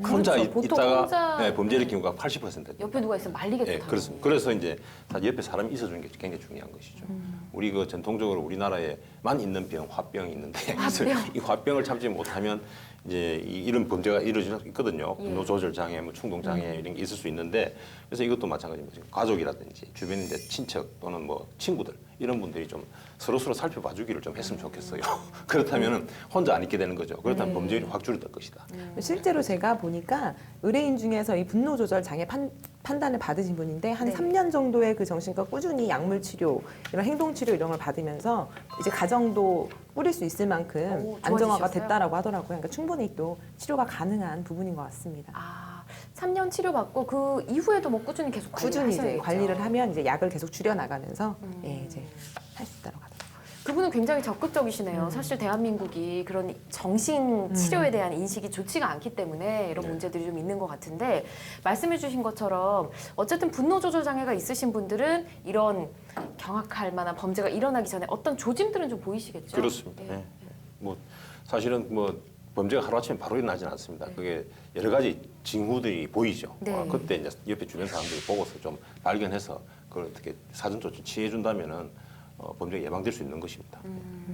혼자 그렇죠. 보통 있다가 혼자, 범죄를 일으키는 경우가 80%. 옆에 누가 있으면 말리겠죠. 예, 그렇습니다. 그래서 이제 사실 옆에 사람이 있어주는 게 굉장히 중요한 것이죠. 우리 그 전통적으로 우리나라에만 있는 병, 화병이 있는데 그래서 이 화병을 참지 못하면 이제 이런 범죄가 이루어질 수 있거든요. 분노 조절 장애, 뭐 충동 장애 이런 게 있을 수 있는데 그래서 이것도 마찬가지입니다. 가족이라든지 주변에 이제 친척 또는 뭐 친구들 이런 분들이 좀 서로 살펴봐주기를 좀 했으면 좋겠어요. 그렇다면은 혼자 안 있게 되는 거죠. 그렇다면 범죄율이 확 줄어들 것이다. 실제로 제가 보니까 의뢰인 중에서 이 분노 조절 장애 판단을 받으신 분인데 한 네. 3년 정도의 그 정신과 꾸준히 약물 치료, 이런 행동 치료 이런 걸 받으면서 이제 가정도 꾸릴 수 있을 만큼 오, 안정화가 좋아지셨어요? 됐다라고 하더라고요. 그러니까 충분히 또 치료가 가능한 부분인 것 같습니다. 아, 3년 치료받고 그 이후에도 뭐 꾸준히 계속 꾸준히 이제 하셔야겠죠. 관리를 하면 이제 약을 계속 줄여 나가면서 예, 이제 할 수 있다고 하더라고요. 그분은 굉장히 적극적이시네요. 사실 대한민국이 그런 정신 치료에 대한 인식이 좋지가 않기 때문에 이런 문제들이 좀 있는 것 같은데 말씀해 주신 것처럼 어쨌든 분노 조절 장애가 있으신 분들은 이런 경악할 만한 범죄가 일어나기 전에 어떤 조짐들은 좀 보이시겠죠? 그렇습니다. 예. 예. 뭐 사실은 뭐 범죄가 하루아침에 바로 일어나지는 않습니다. 그게 여러 가지 징후들이 보이죠. 네. 그때 이제 옆에 주변 사람들이 보고서 좀 발견해서 그걸 어떻게 사전 조치 취해 준다면은 범죄가 예방될 수 있는 것입니다.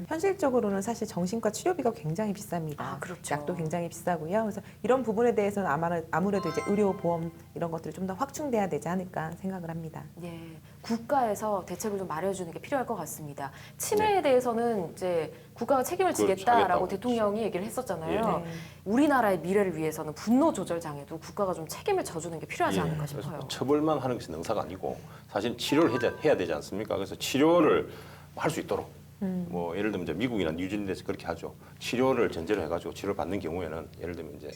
현실적으로는 사실 정신과 치료비가 굉장히 비쌉니다. 아, 그렇죠. 약도 굉장히 비싸고요. 그래서 이런 부분에 대해서는 아무래도 이제 의료 보험 이런 것들이 좀 더 확충돼야 되지 않을까 생각을 합니다. 예, 국가에서 대책을 좀 마련해주는 게 필요할 것 같습니다. 치매에 대해서는 이제 국가가 책임을 그걸 지겠다라고 하겠다고 대통령이 얘기를 했었잖아요. 네. 우리나라의 미래를 위해서는 분노 조절 장애도 국가가 좀 책임을 져주는 게 필요하지 예. 않을까 그래서 싶어요. 처벌만 하는 것이 능사가 아니고 사실 치료를 해야 되지 않습니까? 그래서 치료를 할 수 있도록 뭐 예를 들면 이제 미국이나 뉴질랜드에서 그렇게 하죠. 치료를 전제로 해가지고 치료를 받는 경우에는 예를 들면 이제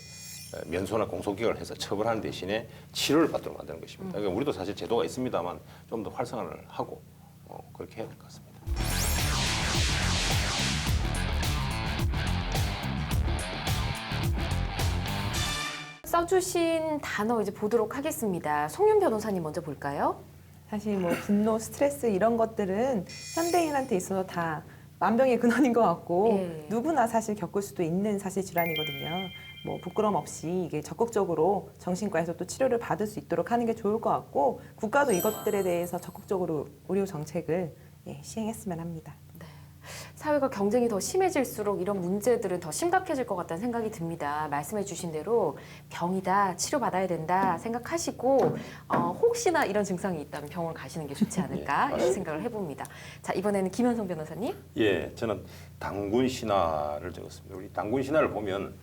면소나 공소기각을 해서 처벌하는 대신에 치료를 받도록 만드는 것입니다. 그러니까 우리도 사실 제도가 있습니다만 좀 더 활성화를 하고 그렇게 해야 될 것 같습니다. 써주신 단어 이제 보도록 하겠습니다. 송윤 변호사님 먼저 볼까요? 사실 뭐 분노, 스트레스 이런 것들은 현대인한테 있어서 다 만병의 근원인 것 같고 예. 누구나 사실 겪을 수도 있는 사실 질환이거든요. 뭐 부끄럼 없이 이게 적극적으로 정신과에서 또 치료를 받을 수 있도록 하는 게 좋을 것 같고 국가도 이것들에 대해서 적극적으로 의료 정책을 시행했으면 합니다. 사회가 경쟁이 더 심해질수록 이런 문제들은 더 심각해질 것 같다는 생각이 듭니다. 말씀해 주신 대로 병이다, 치료받아야 된다 생각하시고 혹시나 이런 증상이 있다면 병원 가시는 게 좋지 않을까 이런 생각을 해봅니다. 자, 이번에는 김현성 변호사님. 예, 저는 당군 신화를 적었습니다. 우리 당군 신화를 보면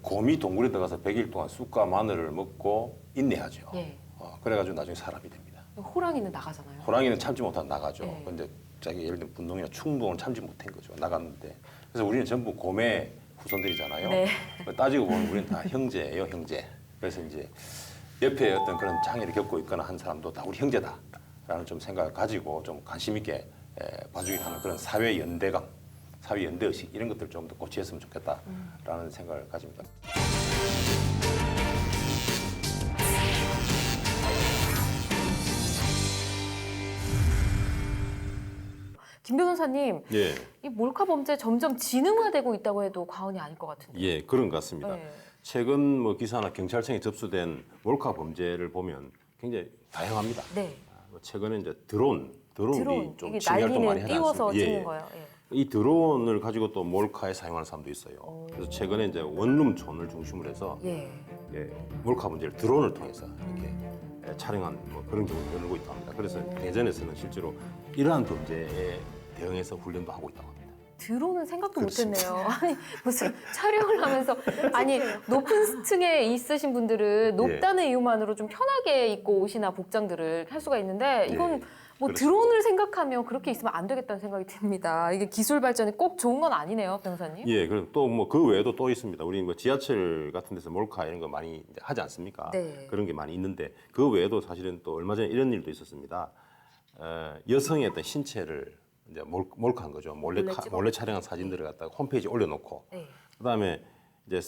곰이 동굴에 들어가서 100일 동안 쑥과 마늘을 먹고 인내하죠. 예. 그래가지고 나중에 사람이 됩니다. 호랑이는 나가잖아요. 호랑이는 참지 못하고 나가죠. 예. 근데 자기 예를 들면 분노나 충동을 참지 못한 거죠. 나갔는데. 그래서 우리는 전부 곰의 후손들이잖아요. 네. 따지고 보면 우리는 다 형제예요, 형제. 그래서 이제 옆에 어떤 그런 장애를 겪고 있거나 한 사람도 다 우리 형제다라는 좀 생각을 가지고 좀 관심 있게 봐주기 하는 그런 사회 연대감, 사회 연대 의식 이런 것들 좀 더 고취했으면 좋겠다라는 생각을 가집니다. 김 변호사님, 예, 이 몰카 범죄 점점 지능화되고 있다고 해도 과언이 아닐 것 같은데. 예, 그런 것 같습니다. 네. 최근 뭐 기사나 경찰청에 접수된 몰카 범죄를 보면 굉장히 다양합니다. 네. 최근에 이제 드론이 좀 이게 취미 활동 많이 날리는 하지 띄워서 않습니까? 찍는 거예요. 예. 이 드론을 가지고 또 몰카에 사용하는 사람도 있어요. 그래서 최근에 이제 원룸촌을 중심으로 해서 예. 몰카 문제를 드론을 통해서 이렇게 촬영한 뭐 그런 경우가 늘고 있다고 합니다. 그래서 대전에서는 실제로 이러한 범죄에 대응해서 훈련도 하고 있다고 합니다. 드론은 생각도 그렇습니다. 못했네요. 아니 무슨 촬영을 하면서 아니 높은 층에 있으신 분들은 높다는 이유만으로 좀 편하게 입고 옷이나 복장들을 할 수가 있는데 이건 뭐 그렇습니다. 드론을 생각하면 그렇게 있으면 안 되겠다는 생각이 듭니다. 이게 기술 발전이 꼭 좋은 건 아니네요, 변호사님. 예, 그리고 또 뭐 그 외에도 또 있습니다. 우리 뭐 지하철 같은 데서 몰카 이런 거 많이 이제 하지 않습니까? 네. 그런 게 많이 있는데 그 외에도 사실은 또 얼마 전에 이런 일도 있었습니다. 여성의 어떤 신체를 이제 몰카한 거죠. 몰래 촬영한 사진들을 갖다가 홈페이지에 올려놓고 네. 그다음에 이제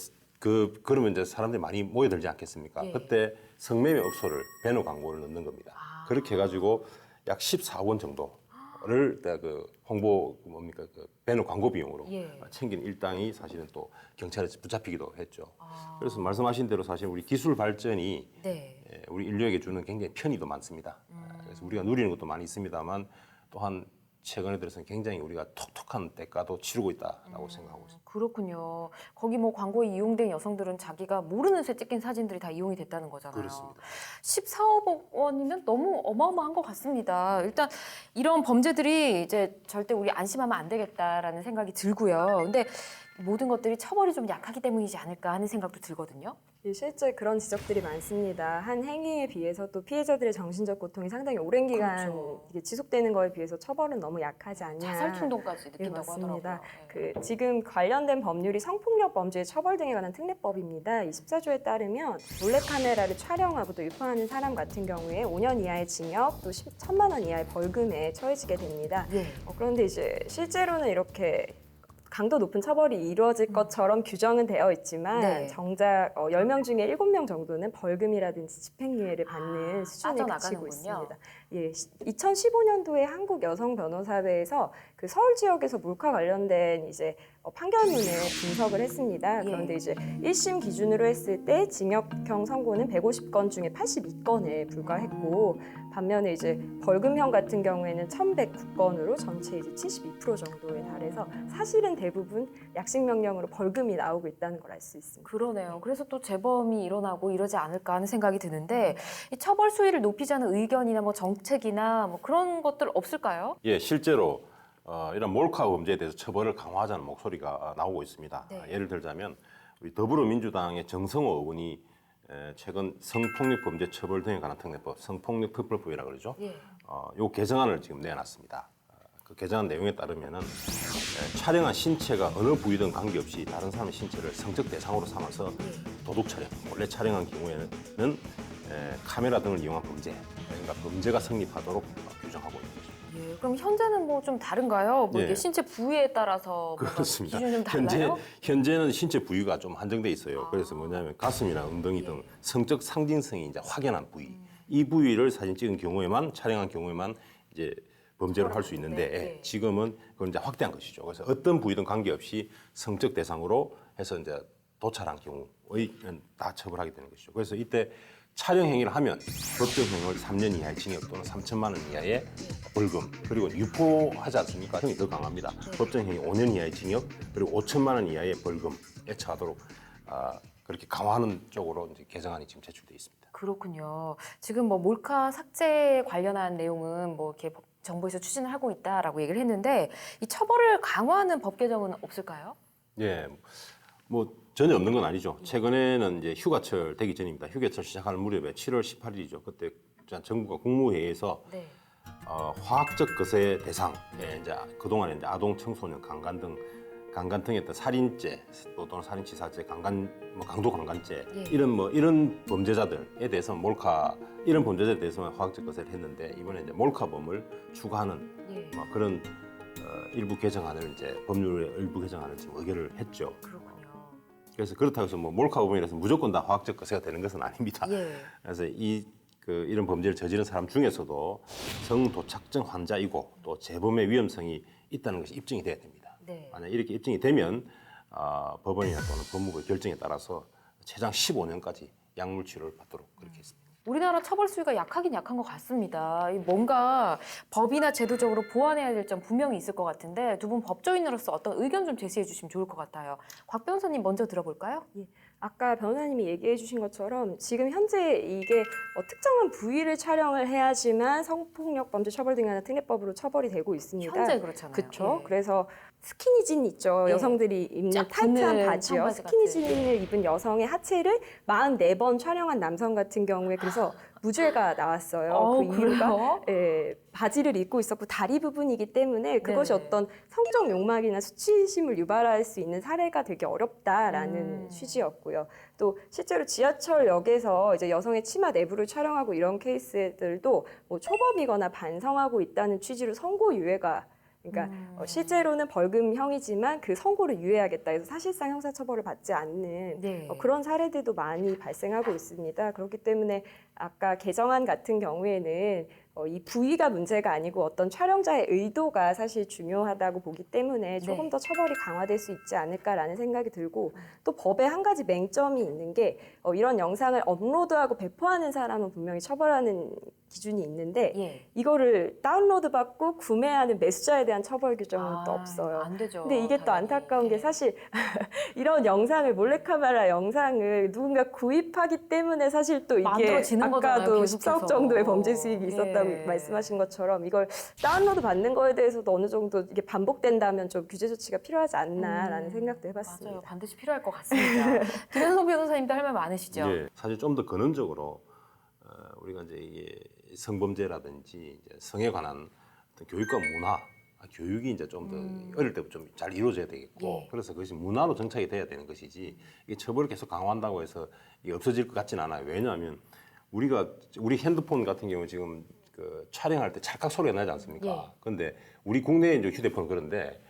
그러면 이제 사람들이 많이 모여들지 않겠습니까? 예. 그때 성매매 업소를 배너 광고를 넣는 겁니다. 그렇게 해가지고 약 14억 원 정도를 그 홍보 뭡니까 그 배너 광고 비용으로 챙긴 일당이 사실은 또 경찰에 붙잡히기도 했죠. 그래서 말씀하신 대로 사실 우리 기술 발전이 우리 인류에게 주는 굉장히 편의도 많습니다. 그래서 우리가 누리는 것도 많이 있습니다만 또한 최근에 들어서는 굉장히 우리가 톡톡한 대가도 치르고 있다라고 생각하고 있습니다. 그렇군요. 거기 뭐 광고에 이용된 여성들은 자기가 모르는 새 찍힌 사진들이 다 이용이 됐다는 거잖아요. 그렇습니다. 14억 원이면 너무 어마어마한 것 같습니다. 일단 이런 범죄들이 이제 절대 우리 안심하면 안 되겠다라는 생각이 들고요. 근데 모든 것들이 처벌이 좀 약하기 때문이지 않을까 하는 생각도 들거든요. 실제 그런 지적들이 많습니다. 한 행위에 비해서 또 피해자들의 정신적 고통이 상당히 오랜 기간 그렇죠. 이게 지속되는 거에 비해서 처벌은 너무 약하지 않냐. 자살 충동까지 예, 느낀다고 맞습니다. 하더라고요. 지금 관련된 법률이 성폭력 범죄의 처벌 등에 관한 특례법입니다. 24조에 따르면 몰래카메라를 촬영하고 또 유포하는 사람 같은 경우에 5년 이하의 징역 또 1,000만 원 이하의 벌금에 처해지게 됩니다. 그런데 이제 실제로는 이렇게 강도 높은 처벌이 이루어질 것처럼 규정은 되어 있지만 정작 10명 중에 7명 정도는 벌금이라든지 집행유예를 받는 수준에 그치고 있습니다. 예, 2015년도에 한국 여성 변호사회에서 그 서울 지역에서 몰카 관련된 이제 판결문을 분석을 했습니다. 그런데 이제 1심 기준으로 했을 때 징역형 선고는 150건 중에 82건에 불과했고 반면에 이제 벌금형 같은 경우에는 1,109건으로 전체 이제 72% 정도에 달해서 사실은 대부분 약식 명령으로 벌금이 나오고 있다는 걸 알 수 있습니다. 그러네요. 그래서 또 재범이 일어나고 이러지 않을까 하는 생각이 드는데 이 처벌 수위를 높이자는 의견이나 뭐 정책이나 뭐 그런 것들 없을까요? 예, 실제로 이런 몰카 범죄에 대해서 처벌을 강화하자는 목소리가 나오고 있습니다. 예를 들자면 우리 더불어민주당의 정성호 의원이 최근 성폭력 범죄 처벌 등에 관한 특례법, 성폭력 특별법이라고 그러죠. 요 개정안을 지금 내놨습니다. 그 개정안 내용에 따르면은 촬영한 신체가 어느 부위든 관계없이 다른 사람의 신체를 성적 대상으로 삼아서 도둑 촬영, 몰래 촬영한 경우에는 카메라 등을 이용한 범죄, 그러니까 범죄가 성립하도록 규정하고 있는 것입니다. 예, 그럼 현재는 뭐 좀 다른가요? 뭐 예. 이게 신체 부위에 따라서 뭔가 그렇습니다. 기준이 좀 달라요? 현재는 신체 부위가 좀 한정돼 있어요. 그래서 뭐냐면 가슴이나 엉덩이 등 성적 상징성이 이제 확연한 부위, 이 부위를 사진 찍은 경우에만 촬영한 경우에만 이제 범죄를 할 수 있는데 지금은 그걸 이제 확대한 것이죠. 그래서 어떤 부위든 관계없이 성적 대상으로 해서 이제 도찰한 경우의 다 처벌하게 되는 것이죠. 그래서 이때 촬영 행위를 하면 법정형을 3년 이하의 징역 또는 3천만 원 이하의 벌금, 그리고 유포하지 않습니까? 형이 더 강합니다. 법정형이 5년 이하의 징역 그리고 5천만 원 이하의 벌금에 처하도록 그렇게 강화하는 쪽으로 이제 개정안이 지금 제출돼 있습니다. 그렇군요. 지금 뭐 몰카 삭제 관련한 내용은 뭐 이렇게 정부에서 추진을 하고 있다라고 얘기를 했는데 이 처벌을 강화하는 법 개정은 없을까요? 예, 뭐 전혀 없는 건 아니죠. 최근에는 이제 휴가철 되기 전입니다. 휴가철 시작하는 무렵에 7월 18일이죠. 그때 정부가 국무회의에서 네. 화학적 거세 대상, 이제 그동안에 이제 아동, 청소년, 강간 등의 어떤 살인죄 또는 살인치사죄, 강도 강간죄 이런 범죄자들에 대해서 이런 범죄자에 대해서만 화학적 거세를 했는데 이번에 이제 몰카범을 추가하는 그런 일부 개정안을 이제 법률의 일부 개정안을 지금 의결을 했죠. 그렇군요. 그래서 그렇다고 해서 뭐 몰카범이라서 무조건 다 화학적 거세가 되는 것은 아닙니다. 예. 그래서 이런 범죄를 저지른 사람 중에서도 성도착증 환자이고 또 재범의 위험성이 있다는 것이 입증이 돼야 됩니다. 네. 만약 이렇게 입증이 되면 법원이나 또는 법무부의 결정에 따라서 최장 15년까지 약물 치료를 받도록 그렇게 했습니다. 우리나라 처벌 수위가 약하긴 약한 것 같습니다. 뭔가 법이나 제도적으로 보완해야 될 점 분명히 있을 것 같은데 두 분 법조인으로서 어떤 의견 좀 제시해 주시면 좋을 것 같아요. 곽 변호사님 먼저 들어볼까요? 아까 변호사님이 얘기해 주신 것처럼 지금 현재 이게 특정한 부위를 촬영을 해야지만 성폭력범죄 처벌 등에는 특례법으로 처벌이 되고 있습니다. 현재 그렇잖아요. 그렇죠. 예. 그래서 스키니진 있죠. 예. 여성들이 입는 쫙 타이트한 붙는 바지요. 청바지 스키니진을 입은 여성의 하체를 44번 촬영한 남성 같은 경우에 그래서 무죄가 나왔어요. 그 이유가 바지를 입고 있었고 다리 부분이기 때문에 그것이 네네. 어떤 성적 욕망이나 수치심을 유발할 수 있는 사례가 되게 어렵다라는 취지였고요. 또 실제로 지하철역에서 이제 여성의 치마 내부를 촬영하고 이런 케이스들도 뭐 초범이거나 반성하고 있다는 취지로 선고 유예가 그러니까 실제로는 벌금형이지만 그 선고를 유예하겠다 해서 사실상 형사처벌을 받지 않는 네. 그런 사례들도 많이 발생하고 있습니다. 그렇기 때문에 아까 개정안 같은 경우에는 이 부위가 문제가 아니고 어떤 촬영자의 의도가 사실 중요하다고 보기 때문에 조금 더 처벌이 강화될 수 있지 않을까라는 생각이 들고 또 법에 한 가지 맹점이 있는 게 이런 영상을 업로드하고 배포하는 사람은 분명히 처벌하는 기준이 있는데 이거를 다운로드 받고 구매하는 매수자에 대한 처벌 규정은 또 없어요. 안 되죠. 근데 이게 또 안타까운 게 사실 이런 영상을 몰래카메라 영상을 누군가 구입하기 때문에 사실 또 이게 만들어지는 거잖아요, 아까도 계속해서. 14억 정도의 범죄 수익이 있었다고 말씀하신 것처럼 이걸 다운로드 받는 거에 대해서도 어느 정도 이게 반복된다면 좀 규제 조치가 필요하지 않나라는 생각도 해봤습니다. 맞아요. 반드시 필요할 것 같습니다. 김현석 변호사님도 할 말 많으시죠? 예, 사실 좀 더 근원적으로 우리가 이제 이게 성범죄라든지 이제 성에 관한 어떤 교육과 문화, 교육이 이제 좀 더 어릴 때부터 좀 잘 이루어져야 되겠고, 그래서 그것이 문화로 정착이 돼야 되는 것이지 이게 처벌을 계속 강화한다고 해서 이게 없어질 것 같지는 않아요. 왜냐하면 우리 핸드폰 같은 경우 지금 그 촬영할 때 찰칵 소리가 나지 않습니까? 그런데 우리 국내 이제 휴대폰 그런데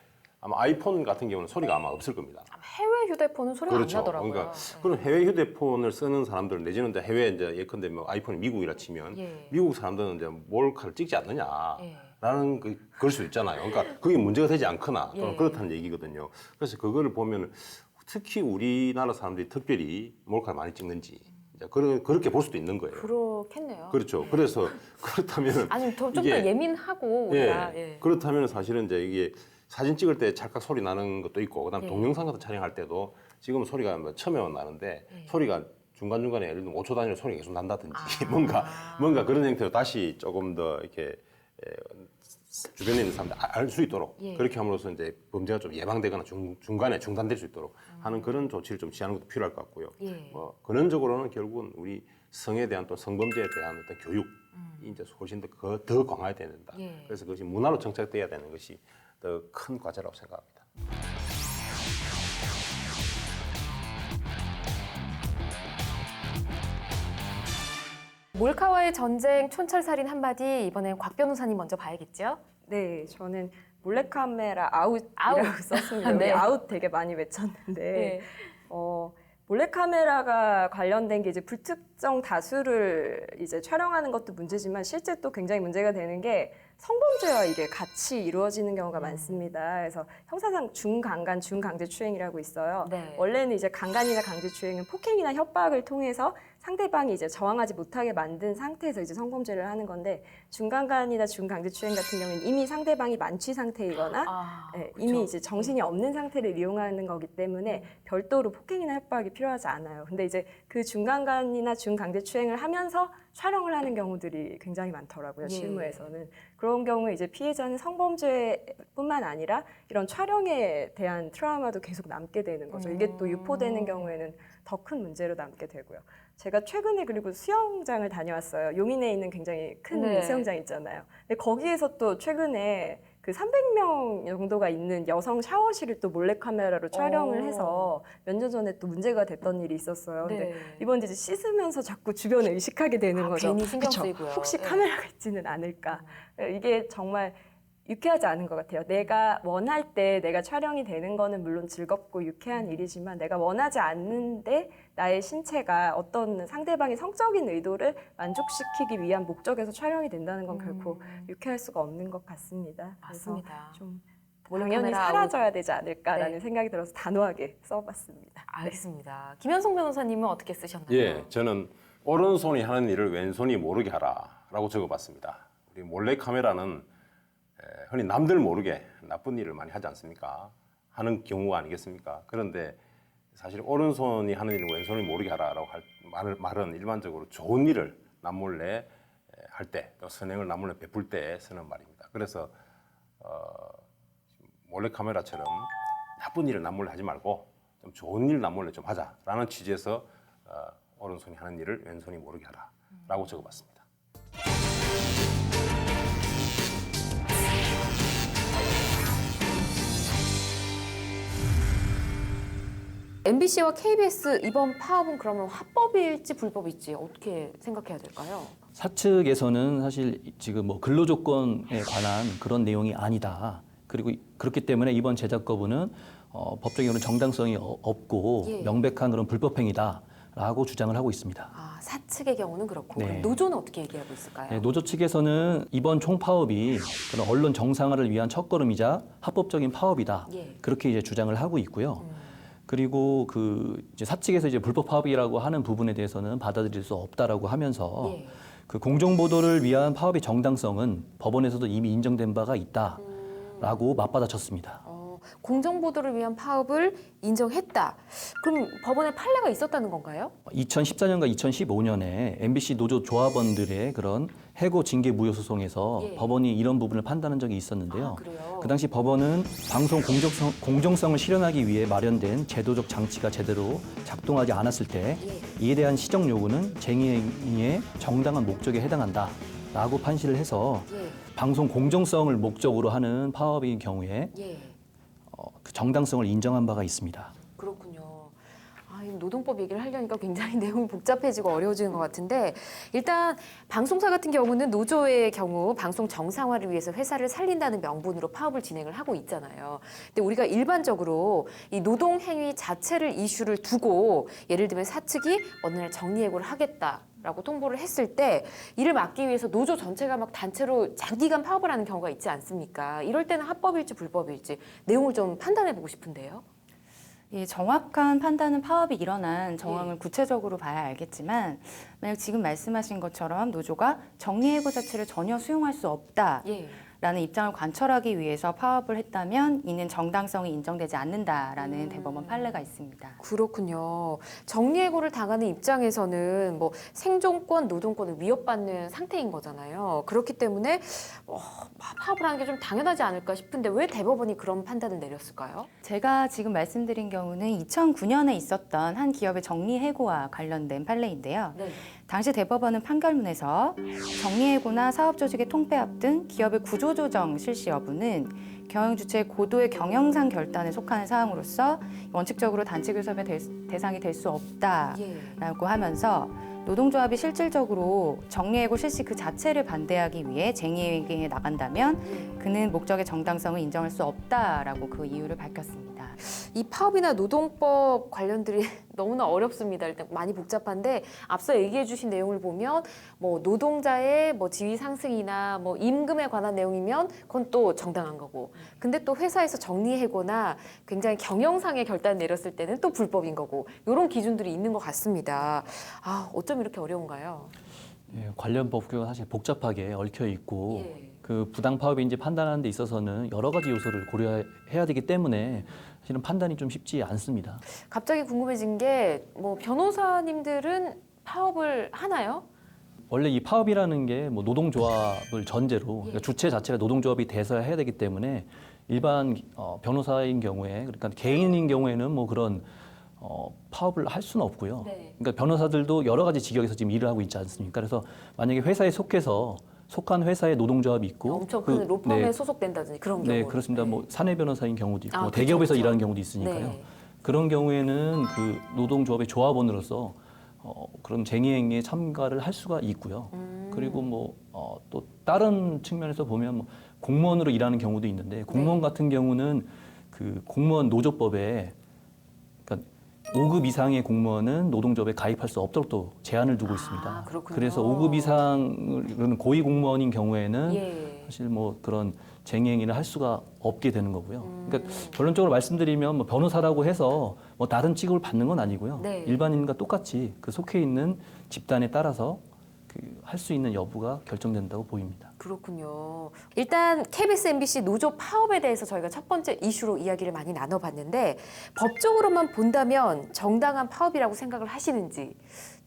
아마 아이폰 같은 경우는 소리가 아마 없을 겁니다. 해외 휴대폰은 소리가 그렇죠. 안 나더라고요. 그러니까 그런 해외 휴대폰을 쓰는 사람들 내지는 이제 해외 이제 예컨대 뭐 아이폰이 미국이라 치면 미국 사람들은 이제 몰카를 찍지 않느냐라는 그럴 수 있잖아요. 그러니까 그게 문제가 되지 않거나 또는 그렇다는 얘기거든요. 그래서 그거를 보면 특히 우리나라 사람들이 특별히 몰카를 많이 찍는지 이제 그렇게 볼 수도 있는 거예요. 그렇겠네요. 그렇죠. 그래서 그렇다면 아니 좀 더 예민하고 우리가 그렇다면 사실은 이제 이게 사진 찍을 때 찰칵 소리 나는 것도 있고 그다음 동영상 같은 촬영할 때도 지금 소리가 뭐 처음에만 나는데 소리가 중간중간에 예를 들면 5초 단위로 소리가 계속 난다든지 뭔가 그런 형태로 다시 조금 더 이렇게 주변에 있는 사람들 알 수 있도록 그렇게 함으로써 이제 범죄가 좀 예방되거나 중간에 중단될 수 있도록 하는 그런 조치를 좀 취하는 것도 필요할 것 같고요. 뭐 근원적으로는 결국은 우리 성에 대한 또 성범죄에 대한 어떤 교육이 이제 훨씬 더 강화해야 된다. 그래서 그것이 문화로 정착돼야 되는 것이 더 큰 과제라고 생각합니다. 몰카와의 전쟁, 촌철살인 한마디 이번엔 곽 변호사님 먼저 봐야겠죠? 네, 저는 몰래카메라 아웃이라고 썼습니다. 네. 여기 아웃 되게 많이 외쳤는데 네. 몰래카메라가 관련된 게 이제 불특정 다수를 이제 촬영하는 것도 문제지만 실제 또 굉장히 문제가 되는 게 성범죄와 이게 같이 이루어지는 경우가 많습니다. 그래서 형사상 중강간, 중강제추행이라고 있어요. 네. 원래는 이제 강간이나 강제추행은 폭행이나 협박을 통해서 상대방이 이제 저항하지 못하게 만든 상태에서 이제 성범죄를 하는 건데 중강간이나 중강제추행 같은 경우는 이미 상대방이 만취 상태이거나 네, 이미 이제 정신이 없는 상태를 이용하는 거기 때문에 별도로 폭행이나 협박이 필요하지 않아요. 근데 이제 그 중강간이나 중강제추행을 하면서 촬영을 하는 경우들이 굉장히 많더라고요. 예. 실무에서는. 그런 경우에 이제 피해자는 성범죄뿐만 아니라 이런 촬영에 대한 트라우마도 계속 남게 되는 거죠. 이게 또 유포되는 경우에는 더 큰 문제로 남게 되고요. 제가 최근에 그리고 수영장을 다녀왔어요. 용인에 있는 굉장히 큰 네. 수영장 있잖아요. 근데 거기에서 또 최근에 그 300명 정도가 있는 여성 샤워실을 또 몰래카메라로 촬영을 해서 몇 년 전에 또 문제가 됐던 일이 있었어요. 근데 네. 이번 이제 씻으면서 자꾸 주변을 의식하게 되는 거죠. 괜히 신경 그쵸? 쓰이고요. 혹시 네. 카메라가 있지는 않을까. 이게 정말 유쾌하지 않은 것 같아요. 내가 원할 때 내가 촬영이 되는 거는 물론 즐겁고 유쾌한 일이지만 내가 원하지 않는데 나의 신체가 어떤 상대방의 성적인 의도를 만족시키기 위한 목적에서 촬영이 된다는 건 결코 유쾌할 수가 없는 것 같습니다. 맞습니다. 그래서 좀 몰래카메라 당연히 사라져야 되지 않을까라는 네. 생각이 들어서 단호하게 써봤습니다. 알겠습니다. 김현성 변호사님은 어떻게 쓰셨나요? 예, 저는 오른손이 하는 일을 왼손이 모르게 하라라고 적어봤습니다. 우리 몰래카메라는 흔히 남들 모르게 나쁜 일을 많이 하지 않습니까? 하는 경우가 아니겠습니까? 그런데 사실 오른손이 하는 일을 왼손이 모르게 하라라고 할 말은 일반적으로 좋은 일을 남몰래 할 때, 또 선행을 남몰래 베풀 때 쓰는 말입니다. 그래서 몰래카메라처럼 나쁜 일을 남몰래 하지 말고 좀 좋은 일 남몰래 좀 하자라는 취지에서 오른손이 하는 일을 왼손이 모르게 하라라고 적어봤습니다. MBC와 KBS 이번 파업은 그러면 합법일지 불법일지 어떻게 생각해야 될까요? 사측에서는 사실 지금 뭐 근로조건에 관한 그런 내용이 아니다. 그리고 그렇기 때문에 이번 제작 거부는 법적인 정당성이 없고 예. 명백한 그런 불법행위다라고 주장을 하고 있습니다. 아, 사측의 경우는 그렇고 네. 그럼 노조는 어떻게 얘기하고 있을까요? 네, 노조 측에서는 이번 총파업이 그런 언론 정상화를 위한 첫걸음이자 합법적인 파업이다. 예. 그렇게 이제 주장을 하고 있고요. 그리고 그 이제 사측에서 이제 불법 파업이라고 하는 부분에 대해서는 받아들일 수 없다라고 하면서 예. 그 공정 보도를 위한 파업의 정당성은 법원에서도 이미 인정된 바가 있다라고 맞받아쳤습니다. 공정 보도를 위한 파업을 인정했다. 그럼 법원에 판례가 있었다는 건가요? 2014년과 2015년에 MBC 노조 조합원들의 그런 해고 징계 무효 소송에서 예. 법원이 이런 부분을 판단한 적이 있었는데요. 아, 그래요? 그 당시 법원은 방송 공정성을 실현하기 위해 마련된 제도적 장치가 제대로 작동하지 않았을 때 예. 이에 대한 시정 요구는 쟁의의 정당한 목적에 해당한다라고 판시를 해서 예. 방송 공정성을 목적으로 하는 파업인 경우에 예. 그 정당성을 인정한 바가 있습니다. 그렇군요. 아, 이 노동법 얘기를 하려니까 굉장히 내용이 복잡해지고 어려워지는 것 같은데 일단 방송사 같은 경우는 노조의 경우 방송 정상화를 위해서 회사를 살린다는 명분으로 파업을 진행을 하고 있잖아요. 근데 우리가 일반적으로 이 노동 행위 자체를 이슈를 두고 예를 들면 사측이 어느 날 정리해고를 하겠다. 라고 통보를 했을 때 이를 막기 위해서 노조 전체가 막 단체로 장기간 파업을 하는 경우가 있지 않습니까? 이럴 때는 합법일지 불법일지 내용을 좀 판단해 보고 싶은데요. 예, 정확한 판단은 파업이 일어난 정황을 구체적으로 봐야 알겠지만 만약 지금 말씀하신 것처럼 노조가 정리해고 자체를 전혀 수용할 수 없다. 예. 라는 입장을 관철하기 위해서 파업을 했다면 이는 정당성이 인정되지 않는다라는 대법원 판례가 있습니다. 그렇군요. 정리해고를 당하는 입장에서는 뭐 생존권, 노동권을 위협받는 상태인 거잖아요. 그렇기 때문에 파업을 하는 게 좀 당연하지 않을까 싶은데 왜 대법원이 그런 판단을 내렸을까요? 제가 지금 말씀드린 경우는 2009년에 있었던 한 기업의 정리해고와 관련된 판례인데요. 네. 당시 대법원은 판결문에서 정리해고나 사업조직의 통폐합 등 기업의 구조조정 실시 여부는 경영주체의 고도의 경영상 결단에 속하는 사항으로서 원칙적으로 단체교섭의 대상이 될 수 없다라고 하면서 노동조합이 실질적으로 정리해고 실시 그 자체를 반대하기 위해 쟁의행위에 나간다면 그는 목적의 정당성을 인정할 수 없다라고 그 이유를 밝혔습니다. 이 파업이나 노동법 관련들이 너무나 어렵습니다. 일단 많이 복잡한데 앞서 얘기해 주신 내용을 보면 뭐 노동자의 뭐 지위 상승이나 뭐 임금에 관한 내용이면 그건 또 정당한 거고, 근데 또 회사에서 정리해고나 굉장히 경영상의 결단 내렸을 때는 또 불법인 거고, 이런 기준들이 있는 것 같습니다. 아, 어쩜 이렇게 어려운가요? 예, 관련 법규가 사실 복잡하게 얽혀 있고 예. 그 부당 파업인지 판단하는 데 있어서는 여러 가지 요소를 고려해야 되기 때문에 사실은 판단이 좀 쉽지 않습니다. 갑자기 궁금해진 게 뭐 변호사님들은 파업을 하나요? 원래 이 파업이라는 게 뭐 노동조합을 전제로 그러니까 주체 자체가 노동조합이 돼서 해야 되기 때문에 일반 변호사인 경우에, 그러니까 개인인 경우에는 뭐 그런 파업을 할 수는 없고요. 네. 그러니까 변호사들도 여러 가지 직역에서 지금 일을 하고 있지 않습니까? 그래서 만약에 회사에 속한 회사에 노동조합이 있고 엄청 큰 로펌에 네, 소속된다든지 그런 경우. 네, 그렇습니다. 뭐 사내 변호사인 경우도 있고 아, 그렇죠, 대기업에서 그렇죠. 일하는 경우도 있으니까요. 네. 그런 경우에는 그 노동조합의 조합원으로서 그런 쟁의행위에 참가를 할 수가 있고요. 그리고 뭐 또 다른 측면에서 보면 뭐 공무원으로 일하는 경우도 있는데 공무원 같은 경우는 그 공무원 노조법에, 그러니까 5급 이상의 공무원은 노동조합에 가입할 수 없도록 또 제한을 두고 있습니다. 그렇군요. 그래서 5급 이상은 고위 공무원인 경우에는 예. 사실 뭐 그런 쟁의행위를 할 수가 없게 되는 거고요. 그러니까 결론적으로 말씀드리면 뭐 변호사라고 해서 뭐 다른 취급을 받는 건 아니고요. 네. 일반인과 똑같이 그 속해 있는 집단에 따라서 그 할 수 있는 여부가 결정된다고 보입니다. 그렇군요. 일단 KBS, MBC 노조 파업에 대해서 저희가 첫 번째 이슈로 이야기를 많이 나눠봤는데 법적으로만 본다면 정당한 파업이라고 생각을 하시는지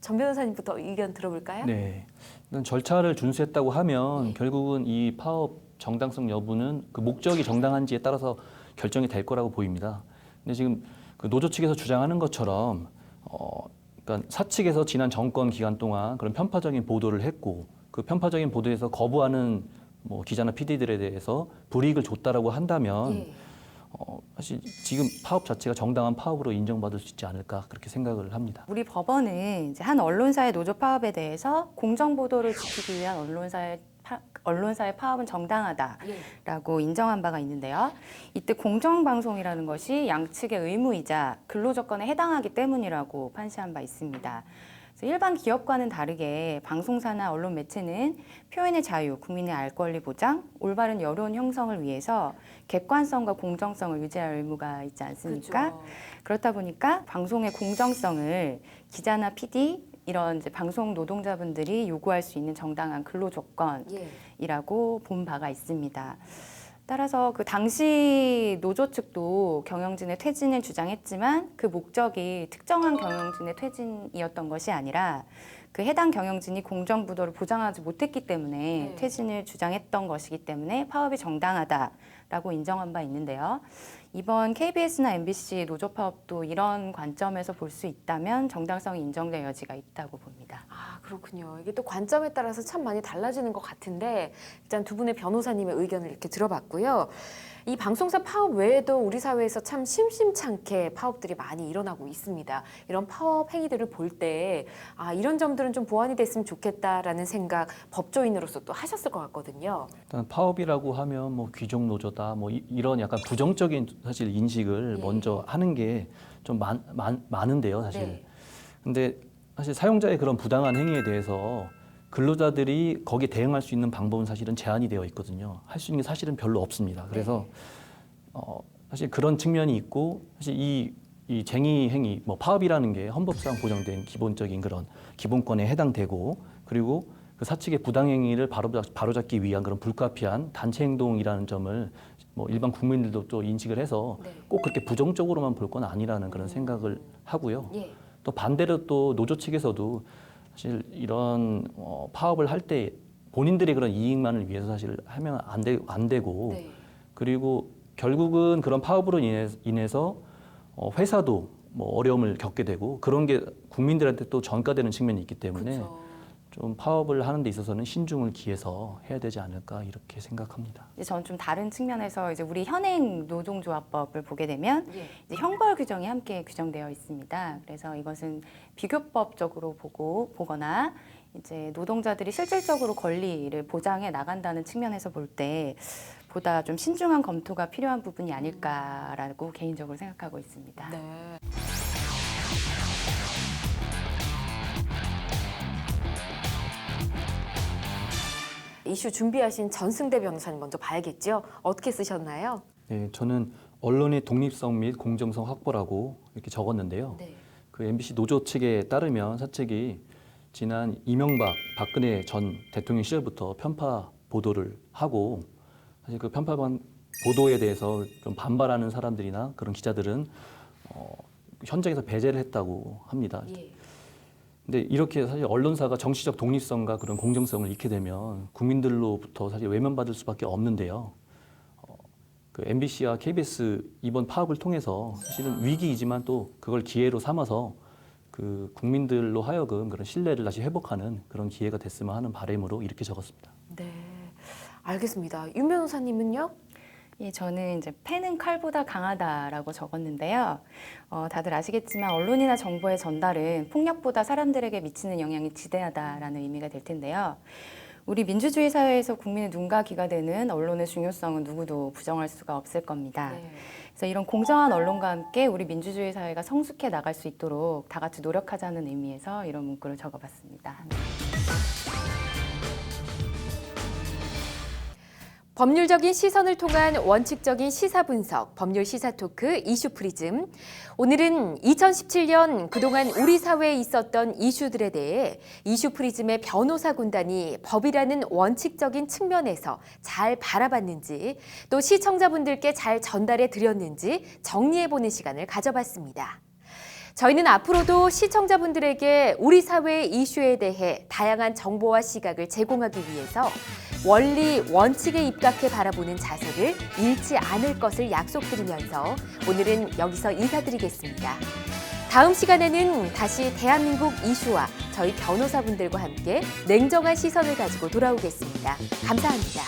전 변호사님부터 의견 들어볼까요? 네, 일단 절차를 준수했다고 하면 결국은 이 파업 정당성 여부는 그 목적이 정당한지에 따라서 결정이 될 거라고 보입니다. 근데 지금 그 노조 측에서 주장하는 것처럼 그러니까 사측에서 지난 정권 기간 동안 그런 편파적인 보도를 했고 그 편파적인 보도에서 거부하는 뭐 기자나 PD들에 대해서 불이익을 줬다라고 한다면 사실 지금 파업 자체가 정당한 파업으로 인정받을 수 있지 않을까 그렇게 생각을 합니다. 우리 법원은 이제 한 언론사의 노조 파업에 대해서 공정 보도를 지키기 위한 언론사의 파업은 정당하다라고 인정한 바가 있는데요. 이때 공정방송이라는 것이 양측의 의무이자 근로조건에 해당하기 때문이라고 판시한 바 있습니다. 그래서 일반 기업과는 다르게 방송사나 언론 매체는 표현의 자유, 국민의 알 권리 보장, 올바른 여론 형성을 위해서 객관성과 공정성을 유지할 의무가 있지 않습니까? 그렇죠. 그렇다 보니까 방송의 공정성을 기자나 PD 이런 이제 방송 노동자분들이 요구할 수 있는 정당한 근로 조건이라고 본 바가 있습니다. 따라서 그 당시 노조 측도 경영진의 퇴진을 주장했지만 그 목적이 특정한 경영진의 퇴진이었던 것이 아니라 그 해당 경영진이 공정 부도를 보장하지 못했기 때문에 퇴진을 주장했던 것이기 때문에 파업이 정당하다라고 인정한 바 있는데요. 이번 KBS나 MBC 노조 파업도 이런 관점에서 볼 수 있다면 정당성이 인정될 여지가 있다고 봅니다. 아, 그렇군요. 이게 또 관점에 따라서 참 많이 달라지는 것 같은데 일단 두 분의 변호사님의 의견을 이렇게 들어봤고요. 이 방송사 파업 외에도 우리 사회에서 참 심심찮게 파업들이 많이 일어나고 있습니다. 이런 파업 행위들을 볼 때 이런 점들은 좀 보완이 됐으면 좋겠다라는 생각 법조인으로서 또 하셨을 것 같거든요. 일단 파업이라고 하면 뭐 귀족 노조다 뭐 이런 약간 부정적인 사실 인식을 먼저 하는 게 좀 많은데요, 사실. 네. 근데 사실 사용자의 그런 부당한 행위에 대해서 근로자들이 거기에 대응할 수 있는 방법은 사실은 제한이 되어 있거든요. 할 수 있는 게 사실은 별로 없습니다. 그래서 사실 그런 측면이 있고 사실 이 쟁의 행위, 뭐 파업이라는 게 헌법상 보장된 기본적인 그런 기본권에 해당되고 그리고 그 사측의 부당 행위를 바로잡기 위한 그런 불가피한 단체 행동이라는 점을 뭐 일반 국민들도 또 인식을 해서 꼭 그렇게 부정적으로만 볼 건 아니라는 그런 생각을 하고요. 또 반대로 또 노조 측에서도 사실 이런 파업을 할 때 본인들의 그런 이익만을 위해서 사실 하면 안 되고 그리고 결국은 그런 파업으로 인해서 회사도 뭐 어려움을 겪게 되고 그런 게 국민들한테 또 전가되는 측면이 있기 때문에 좀 파업을 하는 데 있어서는 신중을 기해서 해야 되지 않을까 이렇게 생각합니다. 이제 저는 좀 다른 측면에서 이제 우리 현행 노동조합법을 보게 되면 이제 형벌 규정이 함께 규정되어 있습니다. 그래서 이것은 비교법적으로 보거나 이제 노동자들이 실질적으로 권리를 보장해 나간다는 측면에서 볼 때 보다 좀 신중한 검토가 필요한 부분이 아닐까라고 개인적으로 생각하고 있습니다. 네. 이슈 준비하신 전승대 변호사님 먼저 봐야겠죠? 어떻게 쓰셨나요? 네, 저는 언론의 독립성 및 공정성 확보라고 이렇게 적었는데요. 네. 그 MBC 노조 측에 따르면 사측이 지난 이명박, 박근혜 전 대통령 시절부터 편파 보도를 하고 사실 그 편파 보도에 대해서 좀 반발하는 사람들이나 그런 기자들은 현장에서 배제를 했다고 합니다. 예. 근데 이렇게 사실 언론사가 정치적 독립성과 그런 공정성을 잃게 되면 국민들로부터 사실 외면받을 수밖에 없는데요. 그 MBC와 KBS 이번 파업을 통해서 사실은 위기이지만 또 그걸 기회로 삼아서 그 국민들로 하여금 그런 신뢰를 다시 회복하는 그런 기회가 됐으면 하는 바람으로 이렇게 적었습니다. 네, 알겠습니다. 윤 변호사님은요? 예, 저는 이제 패는 칼보다 강하다라고 적었는데요. 다들 아시겠지만 언론이나 정보의 전달은 폭력보다 사람들에게 미치는 영향이 지대하다라는 의미가 될 텐데요. 우리 민주주의 사회에서 국민의 눈과 귀가 되는 언론의 중요성은 누구도 부정할 수가 없을 겁니다. 네. 그래서 이런 공정한 언론과 함께 우리 민주주의 사회가 성숙해 나갈 수 있도록 다 같이 노력하자는 의미에서 이런 문구를 적어봤습니다. 법률적인 시선을 통한 원칙적인 시사 분석, 법률 시사 토크 이슈 프리즘. 오늘은 2017년 그동안 우리 사회에 있었던 이슈들에 대해 이슈 프리즘의 변호사 군단이 법이라는 원칙적인 측면에서 잘 바라봤는지 또 시청자분들께 잘 전달해 드렸는지 정리해보는 시간을 가져봤습니다. 저희는 앞으로도 시청자분들에게 우리 사회의 이슈에 대해 다양한 정보와 시각을 제공하기 위해서 원리, 원칙에 입각해 바라보는 자세를 잃지 않을 것을 약속드리면서 오늘은 여기서 인사드리겠습니다. 다음 시간에는 다시 대한민국 이슈와 저희 변호사분들과 함께 냉정한 시선을 가지고 돌아오겠습니다. 감사합니다.